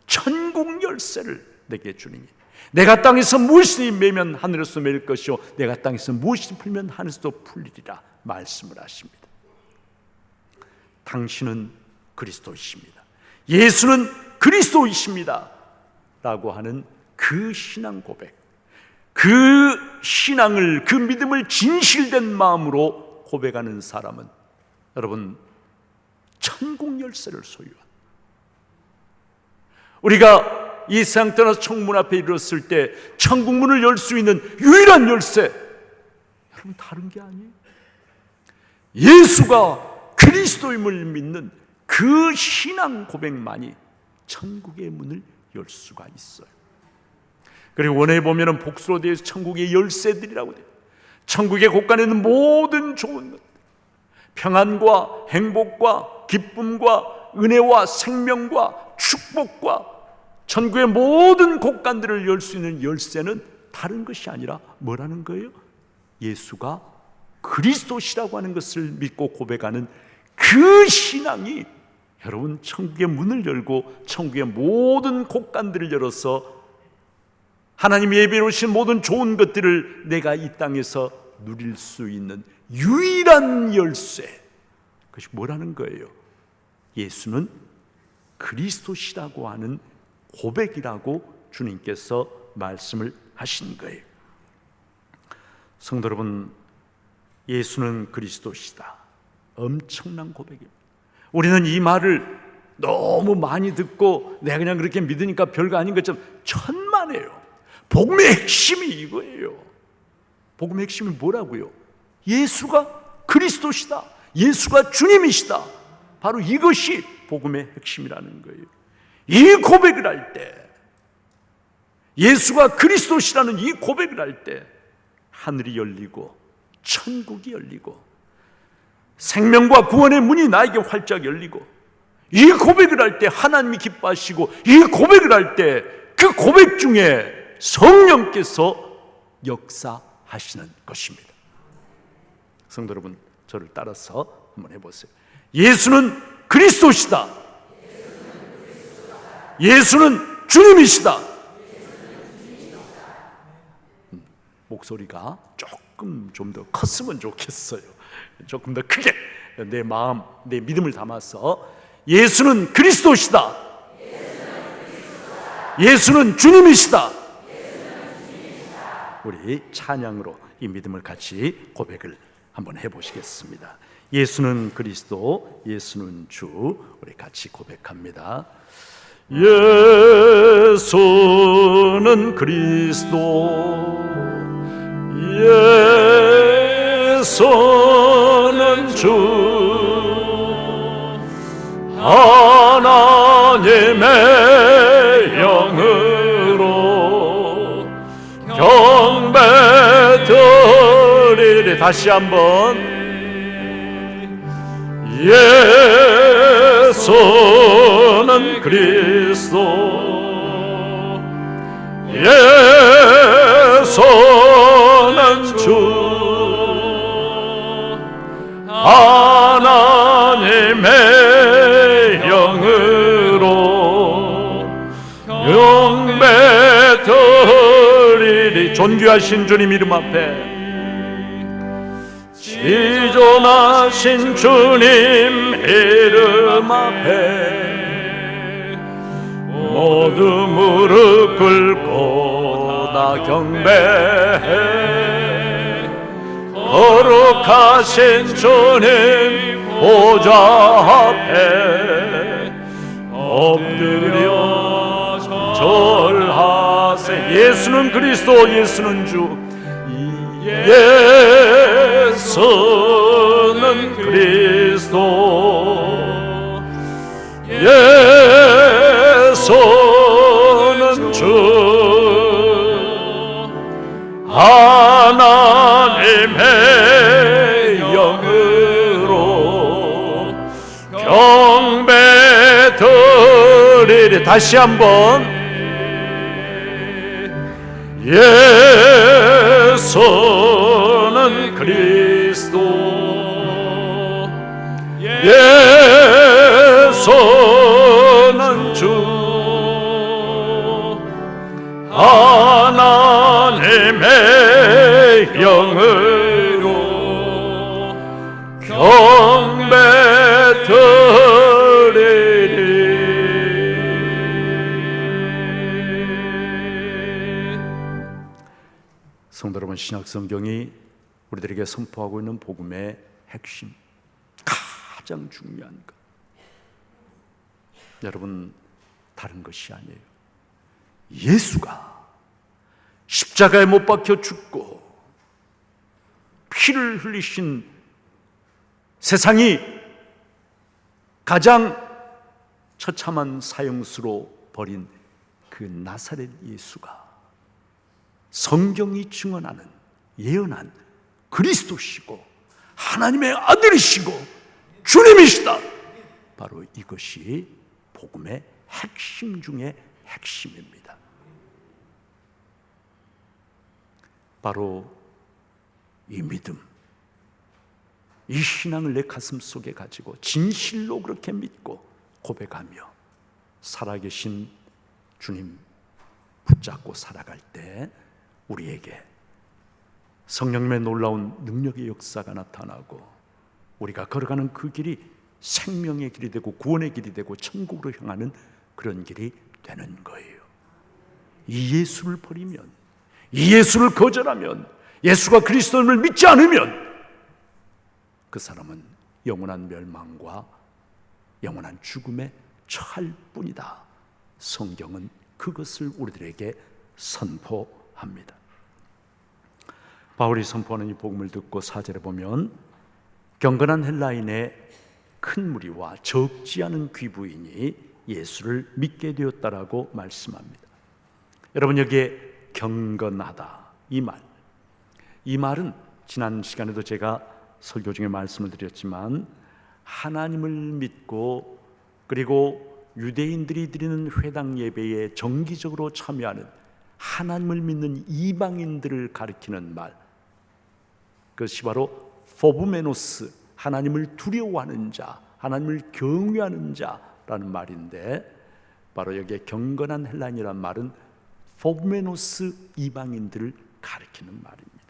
천국 열쇠를 내게 주리니, 내가 땅에서 무엇이 매면 하늘에서 매일 것이요 내가 땅에서 무엇이 풀면 하늘에서도 풀리리라 말씀을 하십니다. 당신은 그리스도이십니다. 예수는 그리스도이십니다 라고 하는 그 신앙 고백, 그 신앙을, 그 믿음을 진실된 마음으로 고백하는 사람은 여러분 천국 열쇠를 소유한, 우리가 이 세상 떠나서 천국문 앞에 이르렀을 때 천국 문을 열 수 있는 유일한 열쇠, 여러분 다른 게 아니에요. 예수가 그리스도임을 믿는 그 신앙 고백만이 천국의 문을 열 수가 있어요. 그리고 원어에 보면은 복수로 되어 천국의 열쇠들이라고 돼요. 천국의 곳간에 있는 모든 좋은 것, 평안과 행복과 기쁨과 은혜와 생명과 축복과 천국의 모든 곳간들을 열 수 있는 열쇠는 다른 것이 아니라 뭐라는 거예요? 예수가 그리스도시라고 하는 것을 믿고 고백하는 그 신앙이 여러분 천국의 문을 열고 천국의 모든 곳간들을 열어서 하나님이 예비해 오신 모든 좋은 것들을 내가 이 땅에서 누릴 수 있는 유일한 열쇠, 그것이 뭐라는 거예요? 예수는 그리스도시라고 하는 고백이라고 주님께서 말씀을 하신 거예요. 성도 여러분, 예수는 그리스도시다, 엄청난 고백입니다. 우리는 이 말을 너무 많이 듣고 내가 그냥 그렇게 믿으니까 별거 아닌 것처럼 천만에요. 복음의 핵심이 이거예요. 복음의 핵심이 뭐라고요? 예수가 그리스도시다, 예수가 주님이시다. 바로 이것이 복음의 핵심이라는 거예요. 이 고백을 할 때, 예수가 그리스도시라는 이 고백을 할 때 하늘이 열리고 천국이 열리고 생명과 구원의 문이 나에게 활짝 열리고, 이 고백을 할 때 하나님이 기뻐하시고, 이 고백을 할 때 그 고백 중에 성령께서 역사하시는 것입니다. 성도 여러분, 저를 따라서 한번 해보세요. 예수는 그리스도시다. 예수는 주님이시다. 목소리가 조금 좀 더 컸으면 좋겠어요. 조금 더 크게 내 마음, 내 믿음을 담아서 예수는 그리스도시다. 예수는 주님이시다. 우리 찬양으로 이 믿음을 같이 고백을 한번 해보시겠습니다. 예수는 그리스도, 예수는 주. 우리 같이 고백합니다. 예수는 그리스도, 예수는 주, 하나님의 영으로 경배드리리. 다시 한번. 예수는 그리스도, 예수는 주, 하나님의 영으로 경배드리리. 존귀하신 주님 이름 앞에, 지존하신 주님 이름 앞에 모두 무릎 꿇고 다 경배해. 거룩하신 주님 보좌 앞에 엎드려 절하세. 예수는 그리스도, 예수는 주, 예수는 그리스도, 예수는 주, 하나님의 영으로 경배드리리. 다시 한번. 예수는 그리스도, 예수는 주, 하나님의 영으로 경배드리리. 성도 여러분, 신약성경이 우리들에게 선포하고 있는 복음의 핵심, 가장 중요한 것, 여러분, 다른 것이 아니에요. 예수가 십자가에 못 박혀 죽고 피를 흘리신, 세상이 가장 처참한 사형수로 버린 그 나사렛 예수가 성경이 증언하는, 예언한 그리스도시고 하나님의 아들이시고 주님이시다. 바로 이것이 복음의 핵심 중의 핵심입니다. 바로 이 믿음, 이 신앙을 내 가슴 속에 가지고 진실로 그렇게 믿고 고백하며 살아계신 주님 붙잡고 살아갈 때 우리에게 성령님의 놀라운 능력의 역사가 나타나고 우리가 걸어가는 그 길이 생명의 길이 되고 구원의 길이 되고 천국으로 향하는 그런 길이 되는 거예요. 이 예수를 버리면, 이 예수를 거절하면, 예수가 그리스도를 믿지 않으면 그 사람은 영원한 멸망과 영원한 죽음에 처할 뿐이다. 성경은 그것을 우리들에게 선포합니다. 바울이 선포하는 이 복음을 듣고 4절에 보면 경건한 헬라인의 큰 무리와 적지 않은 귀부인이 예수를 믿게 되었다라고 말씀합니다. 여러분, 여기에 경건하다, 이 말은 지난 시간에도 제가 설교 중에 말씀을 드렸지만 하나님을 믿고 그리고 유대인들이 드리는 회당 예배에 정기적으로 참여하는 하나님을 믿는 이방인들을 가리키는 말, 그것이 바로 포브메노스, 하나님을 두려워하는 자, 하나님을 경외하는 자라는 말인데, 바로 여기에 경건한 헬라인이란 말은 포메노스 이방인들을 가리키는 말입니다.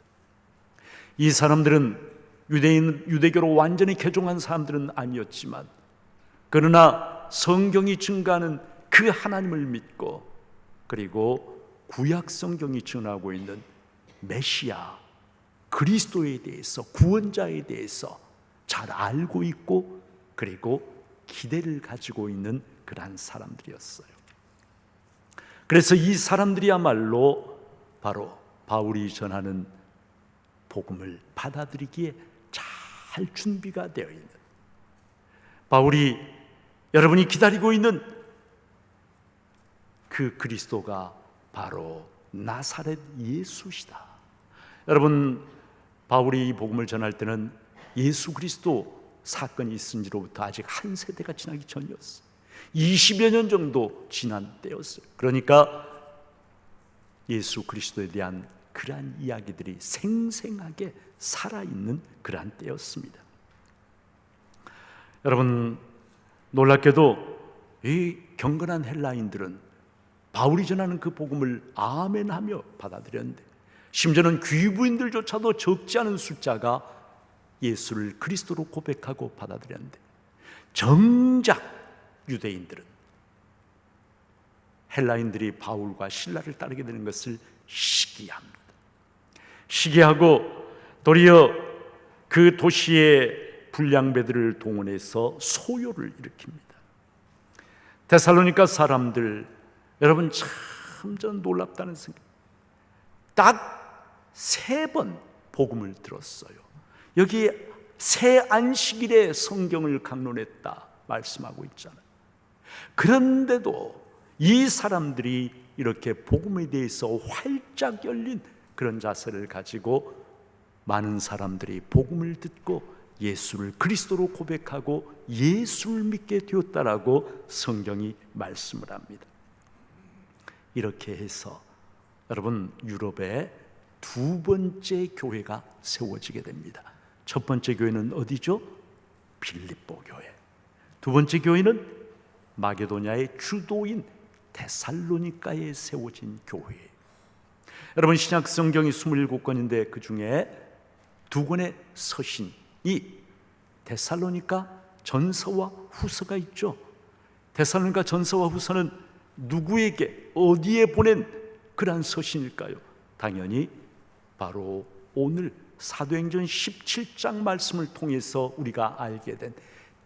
이 사람들은 유대교로 완전히 개종한 사람들은 아니었지만, 그러나 성경이 증가하는 그 하나님을 믿고, 그리고 구약 성경이 증언하고 있는 메시아 그리스도에 대해서, 구원자에 대해서 잘 알고 있고, 그리고 기대를 가지고 있는 그러한 사람들이었어요. 그래서 이 사람들이야말로 바로 바울이 전하는 복음을 받아들이기에 잘 준비가 되어 있는, 바울이 여러분이 기다리고 있는 그 그리스도가 바로 나사렛 예수시다. 여러분, 바울이 이 복음을 전할 때는 예수 그리스도 사건이 있은 지로부터 아직 한 세대가 지나기 전이었어요. 20여 년 정도 지난 때였어요. 그러니까 예수 그리스도에 대한 그러한 이야기들이 생생하게 살아있는 그러한 때였습니다. 여러분, 놀랍게도 이 경건한 헬라인들은 바울이 전하는 그 복음을 아멘하며 받아들였는데, 심지어는 귀부인들조차도 적지 않은 숫자가 예수를 그리스도로 고백하고 받아들였는데, 정작 유대인들은 헬라인들이 바울과 실라를 따르게 되는 것을 시기합니다. 시기하고 도리어 그 도시의 불량배들을 동원해서 소요를 일으킵니다. 데살로니가 사람들, 여러분 참 전 놀랍다는 생각, 딱 3번 복음을 들었어요. 여기 새 안식일에 성경을 강론했다 말씀하고 있잖아요. 그런데도 이 사람들이 이렇게 복음에 대해서 활짝 열린 그런 자세를 가지고 많은 사람들이 복음을 듣고 예수를 그리스도로 고백하고 예수를 믿게 되었다라고 성경이 말씀을 합니다. 이렇게 해서 여러분, 유럽에 2번째 교회가 세워지게 됩니다. 첫 번째 교회는 어디죠? 빌립보 교회. 2번째 교회는 마게도냐의 주도인 데살로니가에 세워진 교회. 여러분, 신약 성경이 27권인데 그 중에 2권의 서신이 데살로니가 전서와 후서가 있죠. 데살로니가 전서와 후서는 누구에게 어디에 보낸 그러한 서신일까요? 당연히 바로 오늘 사도행전 17장 말씀을 통해서 우리가 알게 된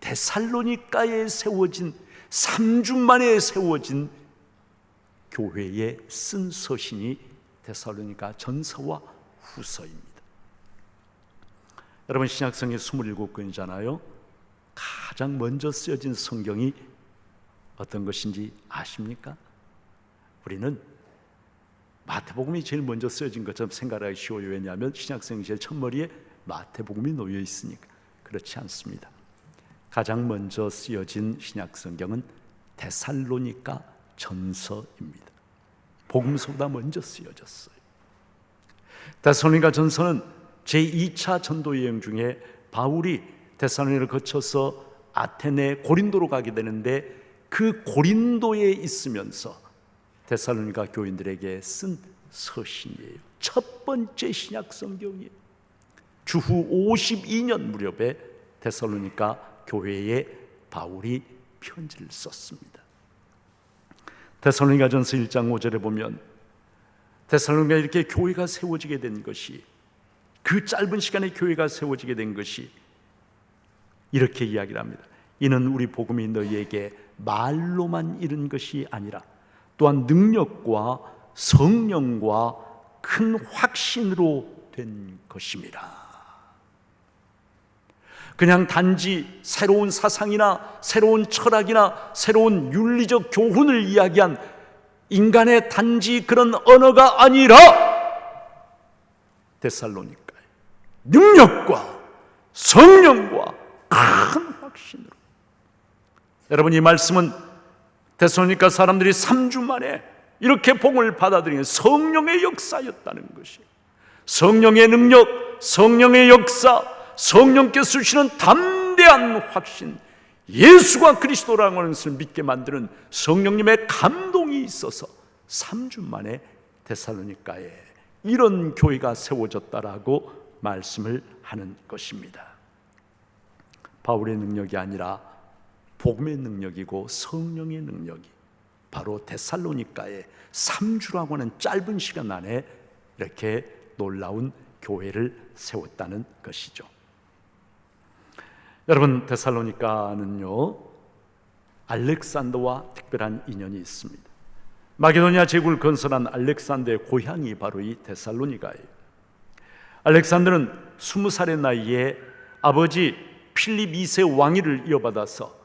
데살로니가에 세워진 3주 만에 세워진 교회에 쓴 서신이 데살로니가 전서와 후서입니다. 여러분, 신약성경 27권이잖아요. 가장 먼저 쓰여진 성경이 어떤 것인지 아십니까? 우리는 마태복음이 제일 먼저 쓰여진 것처럼 생각하기 쉬워요. 왜냐하면 신약성경 제일 첫머리에 마태복음이 놓여 있으니까. 그렇지 않습니다. 가장 먼저 쓰여진 신약성경은 데살로니가 전서입니다. 복음서보다 먼저 쓰여졌어요. 데살로니가 전서는 제2차 전도 여행 중에 바울이 데살로니가를 거쳐서 아테네 고린도로 가게 되는데, 그 고린도에 있으면서 데살로니가 교인들에게 쓴 서신이에요. 첫 번째 신약 성경이에요. 주후 52년 무렵에 데살로니가 교회에 바울이 편지를 썼습니다. 데살로니가전서 1장 5절에 보면 데살로니가에 이렇게 교회가 세워지게 된 것이, 그 짧은 시간에 교회가 세워지게 된 것이 이렇게 이야기를 합니다. 이는 우리 복음이 너희에게 말로만 이른 것이 아니라 또한 능력과 성령과 큰 확신으로 된 것임이라. 그냥 단지 새로운 사상이나 새로운 철학이나 새로운 윤리적 교훈을 이야기한 인간의 단지 그런 언어가 아니라 데살로니가의 능력과 성령과 큰 확신으로. 여러분, 이 말씀은 데살로니가 사람들이 3주 만에 이렇게 복음을 받아들이는 성령의 역사였다는 것이에요. 성령의 능력, 성령의 역사, 성령께서 주시는 담대한 확신, 예수가 그리스도라는 것을 믿게 만드는 성령님의 감동이 있어서 3주 만에 데살로니가에 이런 교회가 세워졌다라고 말씀을 하는 것입니다. 바울의 능력이 아니라 복음의 능력이고 성령의 능력이 바로 데살로니가에 3주라고 하는 짧은 시간 안에 이렇게 놀라운 교회를 세웠다는 것이죠. 여러분, 데살로니가는요 알렉산더와 특별한 인연이 있습니다. 마게도니아 제국을 건설한 알렉산더의 고향이 바로 이 데살로니가예요. 알렉산더는 20살의 나이에 아버지 필립 2세 왕위를 이어받아서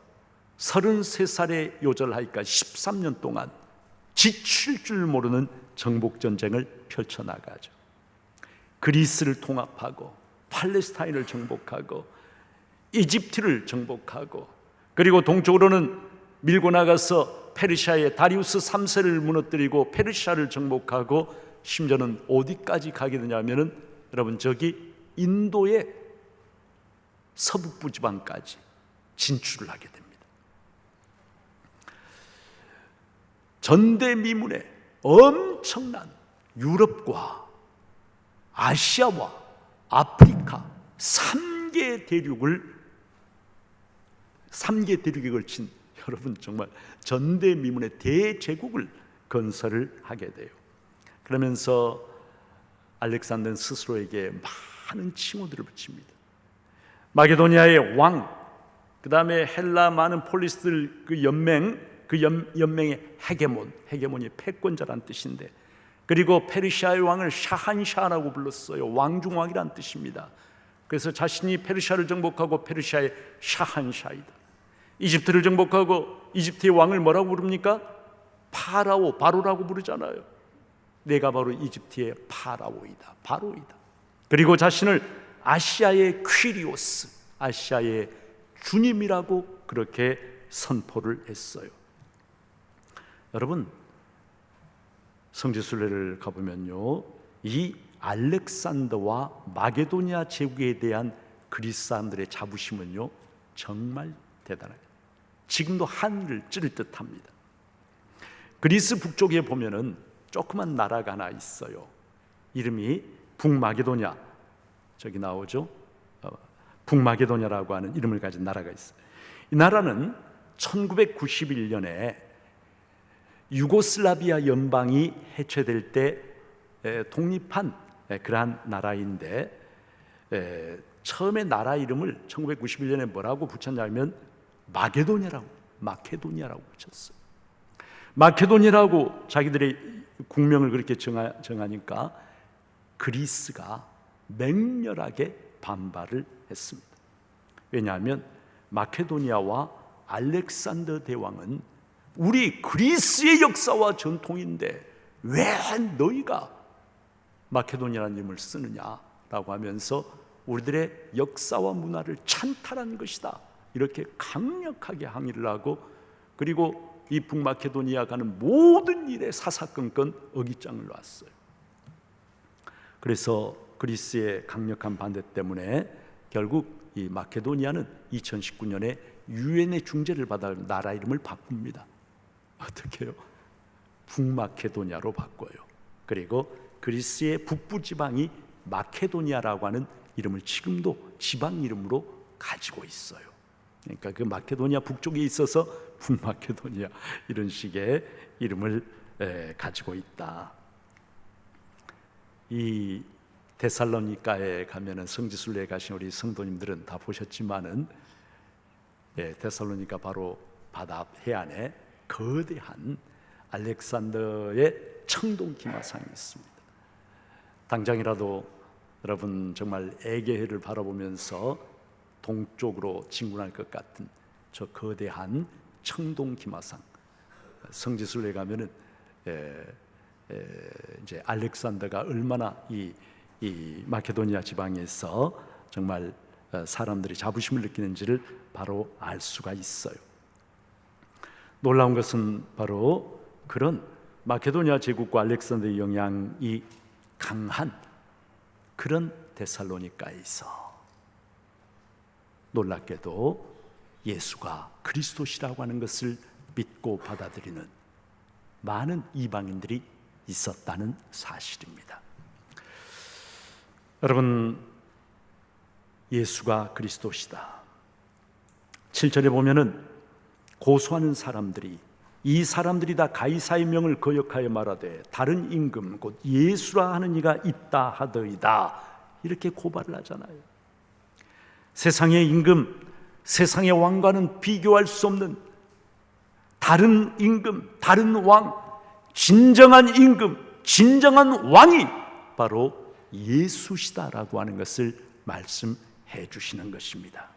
33살에 요절하니까 13년 동안 지칠 줄 모르는 정복전쟁을 펼쳐나가죠. 그리스를 통합하고 팔레스타인을 정복하고 이집트를 정복하고, 그리고 동쪽으로는 밀고 나가서 페르시아의 다리우스 3세를 무너뜨리고 페르시아를 정복하고, 심지어는 어디까지 가게 되냐면은 여러분 저기 인도의 서북부 지방까지 진출을 하게 됩니다. 전대미문의 엄청난 유럽과 아시아와 아프리카 3개 대륙에 걸친 여러분 정말 전대미문의 대제국을 건설을 하게 돼요. 그러면서 알렉산더는 스스로에게 많은 칭호들을 붙입니다. 마게도니아의 왕, 그 다음에 헬라 많은 폴리스들 그 연맹의 헤게몬이 패권자란 뜻인데, 그리고 페르시아의 왕을 샤한샤라고 불렀어요. 왕중왕이란 뜻입니다. 그래서 자신이 페르시아를 정복하고 페르시아의 샤한샤이다. 이집트를 정복하고 이집트의 왕을 뭐라고 부릅니까? 바로라고 부르잖아요. 내가 바로 이집트의 파라오이다, 바로이다. 그리고 자신을 아시아의 퀴리오스, 아시아의 주님이라고 그렇게 선포를 했어요. 여러분, 성지순례를 가보면요, 이 알렉산더와 마게도니아 제국에 대한 그리스 사람들의 자부심은요 정말 대단해요. 지금도 하늘을 찌를 듯합니다. 그리스 북쪽에 보면은 조그만 나라가 하나 있어요. 이름이 북마게도냐, 저기 나오죠. 북마게도냐라고 하는 이름을 가진 나라가 있어요. 이 나라는 1991년에 유고슬라비아 연방이 해체될 때 독립한 그러한 나라인데, 처음에 나라 이름을 1991년에 뭐라고 붙였냐면 마케도니아라고 붙였어요. 마케도니아라고 자기들의 국명을 그렇게 정하니까 그리스가 맹렬하게 반발을 했습니다. 왜냐하면 마케도니아와 알렉산더 대왕은 우리 그리스의 역사와 전통인데 왜 너희가 마케도니아라는 이름을 쓰느냐라고 하면서 우리들의 역사와 문화를 찬탈한 것이다, 이렇게 강력하게 항의를 하고, 그리고 이 북마케도니아가 하는 모든 일에 사사건건 어깃장을 놨어요. 그래서 그리스의 강력한 반대 때문에 결국 이 마케도니아는 2019년에 유엔의 중재를 받아 나라 이름을 바꿉니다. 어떻게 해요? 북마케도니아로 바꿔요. 그리고 그리스의 북부 지방이 마케도니아라고 하는 이름을 지금도 지방 이름으로 가지고 있어요. 그러니까 그 마케도니아 북쪽에 있어서 북마케도니아 이런 식의 이름을 가지고 있다. 이 데살로니가에 가면은 성지순례에 가신 우리 성도님들은 다 보셨지만은 데살로니가 바로 바다 해안에 거대한 알렉산더의 청동 기마상이 있습니다. 당장이라도 여러분 정말 에게해를 바라보면서 동쪽으로 진군할 것 같은 저 거대한 청동 기마상, 성지순례에 가면은 이제 알렉산더가 얼마나 이 마케도니아 지방에서 정말 사람들이 자부심을 느끼는지를 바로 알 수가 있어요. 놀라운 것은 바로 그런 마케도니아 제국과 알렉산더의 영향이 강한 그런 데살로니가에서 놀랍게도 예수가 그리스도시라고 하는 것을 믿고 받아들이는 많은 이방인들이 있었다는 사실입니다. 여러분, 예수가 그리스도시다. 7절에 보면은 고소하는 사람들이 이 사람들이 다 가이사의 명을 거역하여 말하되 다른 임금 곧 예수라 하는 이가 있다 하더이다, 이렇게 고발을 하잖아요. 세상의 임금, 세상의 왕과는 비교할 수 없는 다른 임금, 다른 왕, 진정한 임금, 진정한 왕이 바로 예수시다라고 하는 것을 말씀해 주시는 것입니다.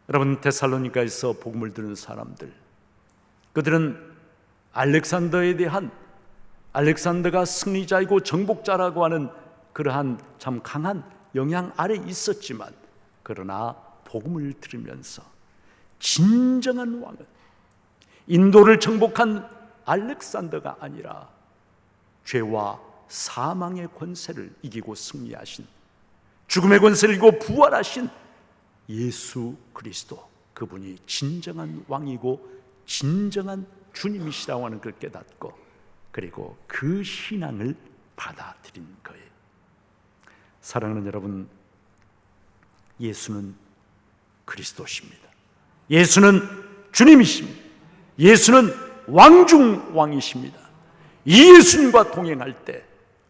여러분, 데살로니가에서 복음을 들은 사람들, 그들은 알렉산더에 대한, 알렉산더가 승리자이고 정복자라고 하는 그러한 참 강한 영향 아래 있었지만, 그러나 복음을 들으면서 진정한 왕은 인도를 정복한 알렉산더가 아니라 죄와 사망의 권세를 이기고 승리하신, 죽음의 권세를 이기고 부활하신 예수 그리스도, 그분이 진정한 왕이고 진정한 주님이시라고 하는 걸 깨닫고, 그리고 그 신앙을 받아들인 거예요. 사랑하는 여러분, 예수는 그리스도십니다. 예수는 주님이십니다. 예수는 왕중 왕이십니다. 이 예수님과 동행할 때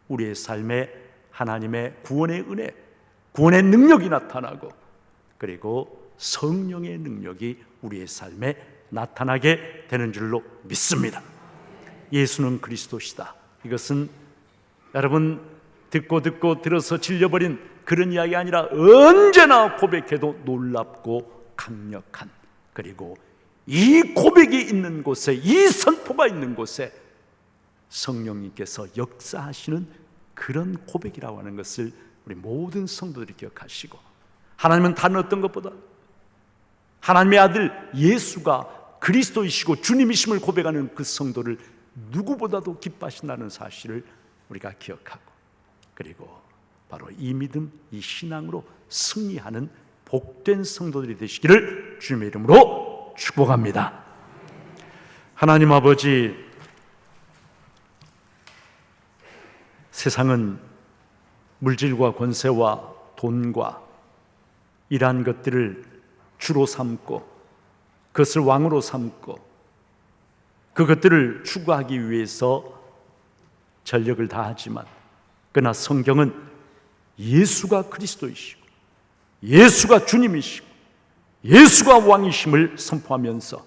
우리의 삶에 하나님의 구원의 은혜, 구원의 능력이 나타나고, 그리고 성령의 능력이 우리의 삶에 나타나게 되는 줄로 믿습니다. 예수는 그리스도시다. 이것은 여러분 듣고 들어서 질려버린 그런 이야기 아니라 언제나 고백해도 놀랍고 강력한, 그리고 이 고백이 있는 곳에, 이 선포가 있는 곳에 성령님께서 역사하시는 그런 고백이라고 하는 것을 우리 모든 성도들이 기억하시고, 하나님은 다른 어떤 것보다 하나님의 아들 예수가 그리스도이시고 주님이심을 고백하는 그 성도를 누구보다도 기뻐하신다는 사실을 우리가 기억하고, 그리고 바로 이 믿음, 이 신앙으로 승리하는 복된 성도들이 되시기를 주님의 이름으로 축복합니다. 하나님 아버지, 세상은 물질과 권세와 돈과 이러한 것들을 주로 삼고, 그것을 왕으로 삼고, 그것들을 추구하기 위해서 전력을 다하지만, 그러나 성경은 예수가 그리스도이시고 예수가 주님이시고 예수가 왕이심을 선포하면서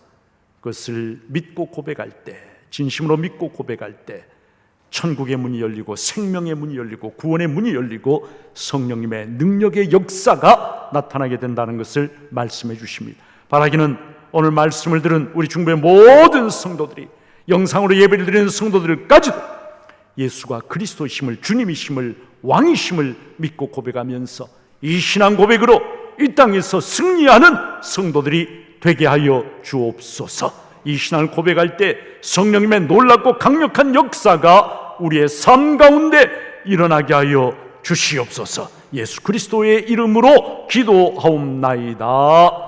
그것을 믿고 고백할 때, 진심으로 믿고 고백할 때 천국의 문이 열리고 생명의 문이 열리고 구원의 문이 열리고 성령님의 능력의 역사가 나타나게 된다는 것을 말씀해 주십니다. 바라기는 오늘 말씀을 들은 우리 중부의 모든 성도들이, 영상으로 예배를 드리는 성도들까지도 예수가 그리스도이심을, 주님이심을, 왕이심을 믿고 고백하면서 이 신앙 고백으로 이 땅에서 승리하는 성도들이 되게 하여 주옵소서. 이 신앙을 고백할 때 성령님의 놀랍고 강력한 역사가 우리의 삶 가운데 일어나게 하여 주시옵소서. 예수 그리스도의 이름으로 기도하옵나이다.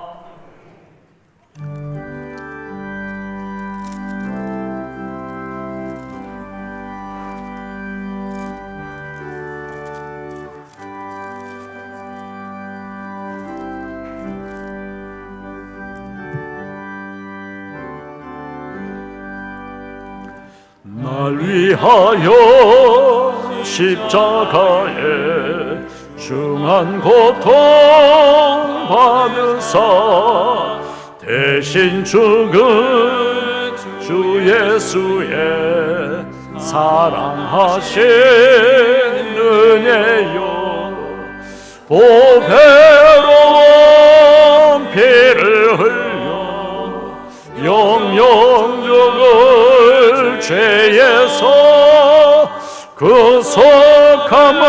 날 위하여 십자가에 중한 고통 받으사 대신 죽은 주 예수의 사랑하신 은혜요, 보배로운 피를 흘려 영영 죽을 죄에서 구속함을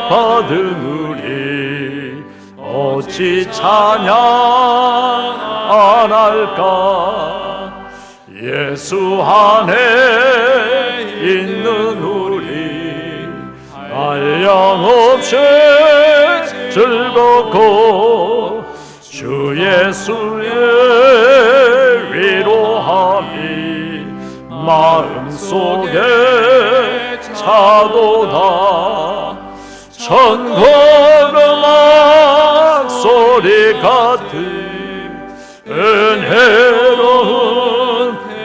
받은 우리 어찌 찬양 안 할까. 예수 안에 있는 우리 한량없이 즐겁고 주 주 예수의 위로함이 마음속에 차도다. 천걸음악 소리 같은 은혜로운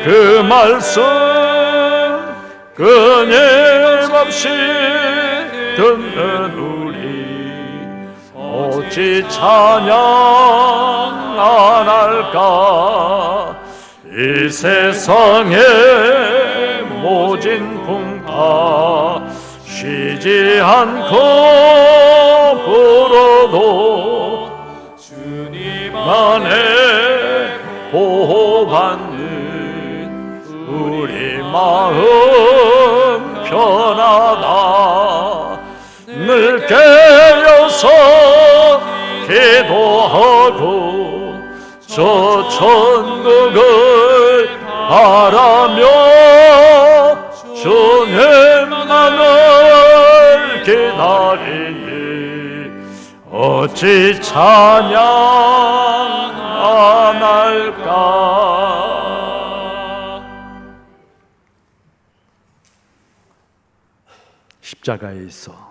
그 말씀 끊임없이 듣는 우리 어찌 찬양 안 할까. 이 세상의 모진 풍파 쉬지 않고 불어도 주님 만에 보호받는 우리 마음 편하다. 늘 깨어서 기도하고 저 천국을 바라며 주님만을 기다리니 어찌 찬양 안 할까. 십자가에서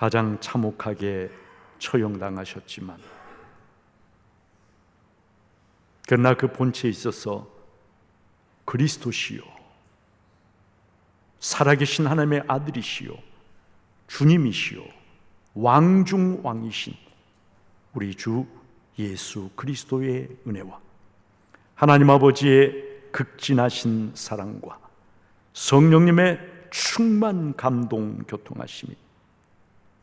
가장 참혹하게 처형당하셨지만 그러나 그 본체에 있어서 그리스도시요 살아계신 하나님의 아들이시요 주님이시요 왕중 왕이신 우리 주 예수 그리스도의 은혜와 하나님 아버지의 극진하신 사랑과 성령님의 충만 감동 교통하심이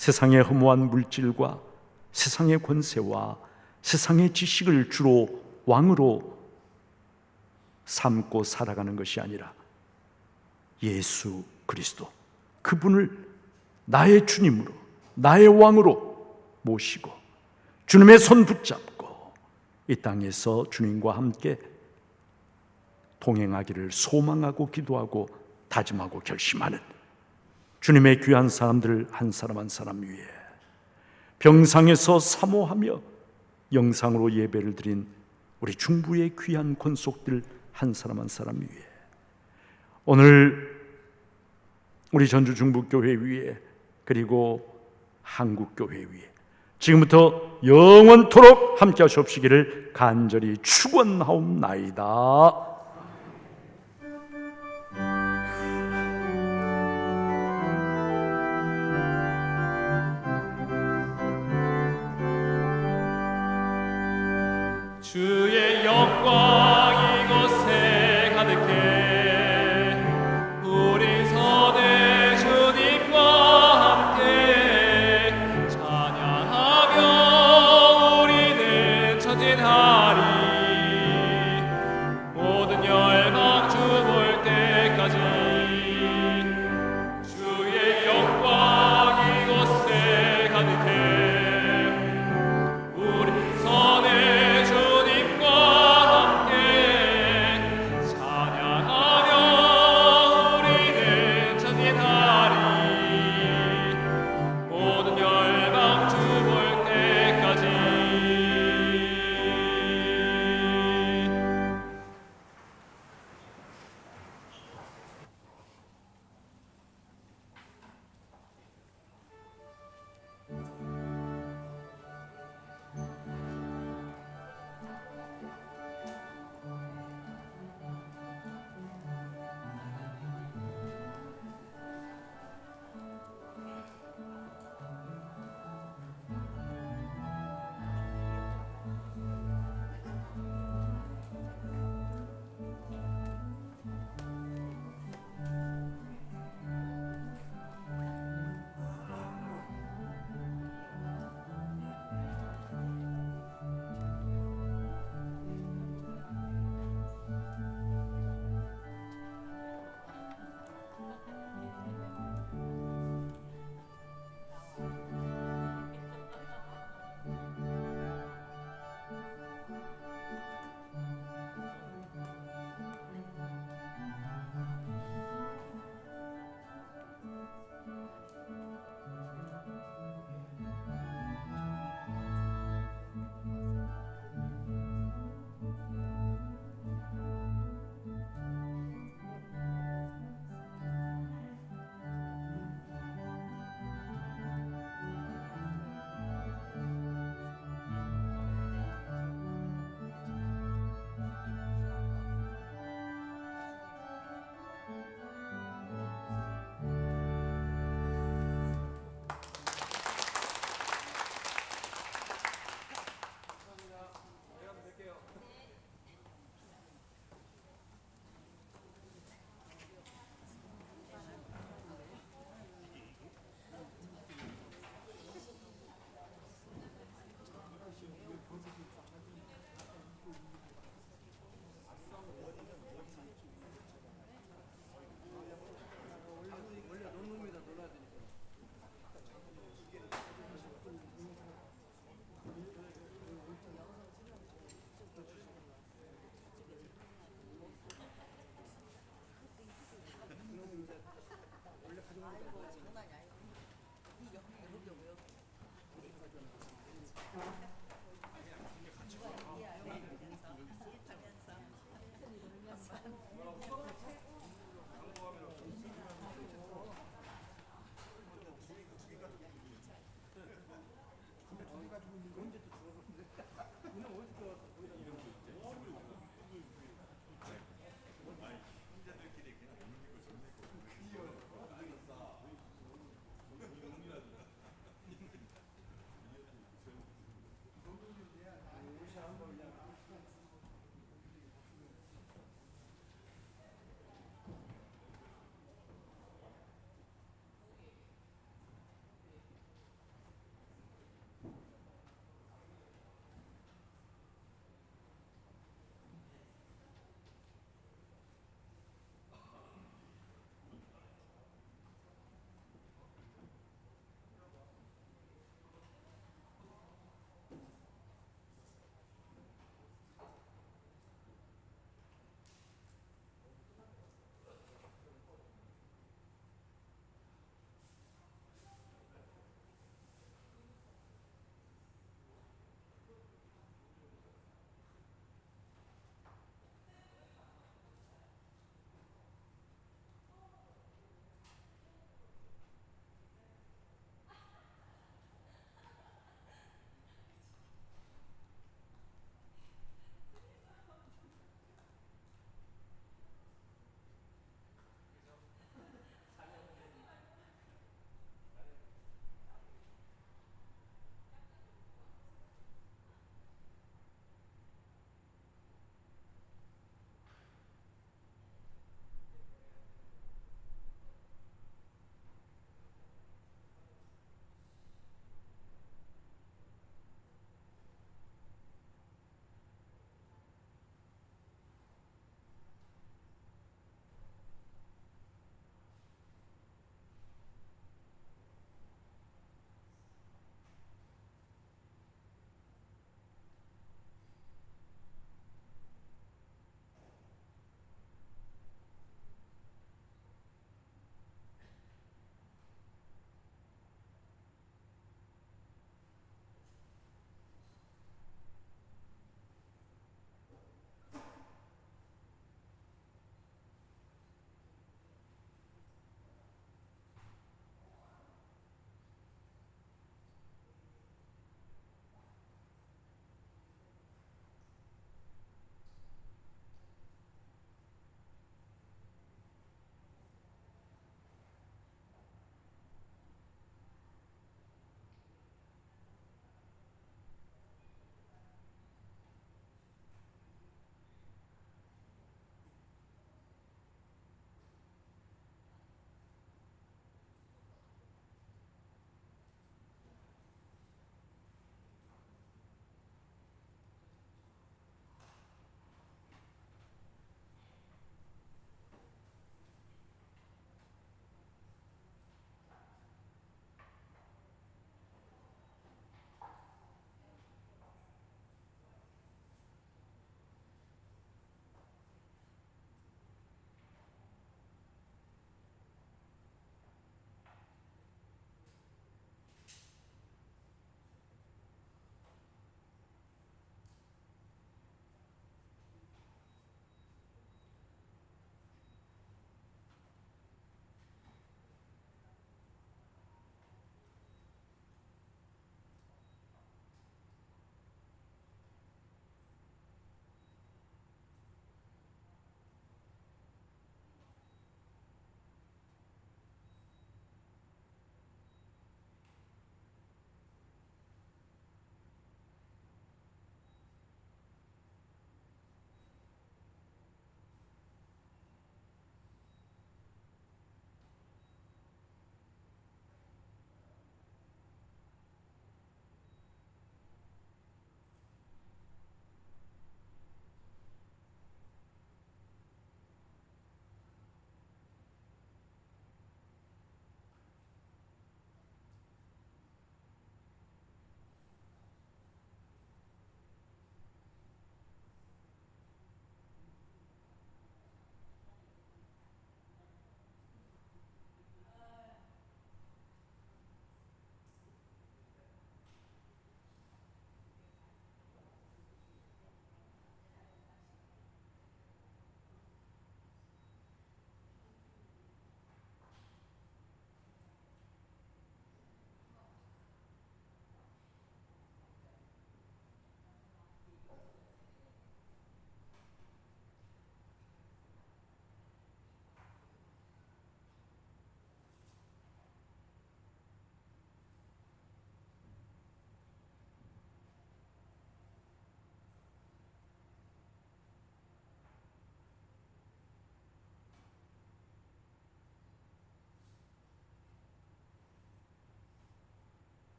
세상의 허무한 물질과 세상의 권세와 세상의 지식을 주로 왕으로 삼고 살아가는 것이 아니라 예수 그리스도 그분을 나의 주님으로 나의 왕으로 모시고 주님의 손 붙잡고 이 땅에서 주님과 함께 동행하기를 소망하고 기도하고 다짐하고 결심하는 주님의 귀한 사람들 한 사람 한 사람 위에 병상에서 사모하며 영상으로 예배를 드린 우리 중부의 귀한 권속들 한 사람 한 사람 위에 오늘 우리 전주 중부교회 위에 그리고 한국교회 위에 지금부터 영원토록 함께 하시옵시기를 간절히 축원하옵나이다. 주의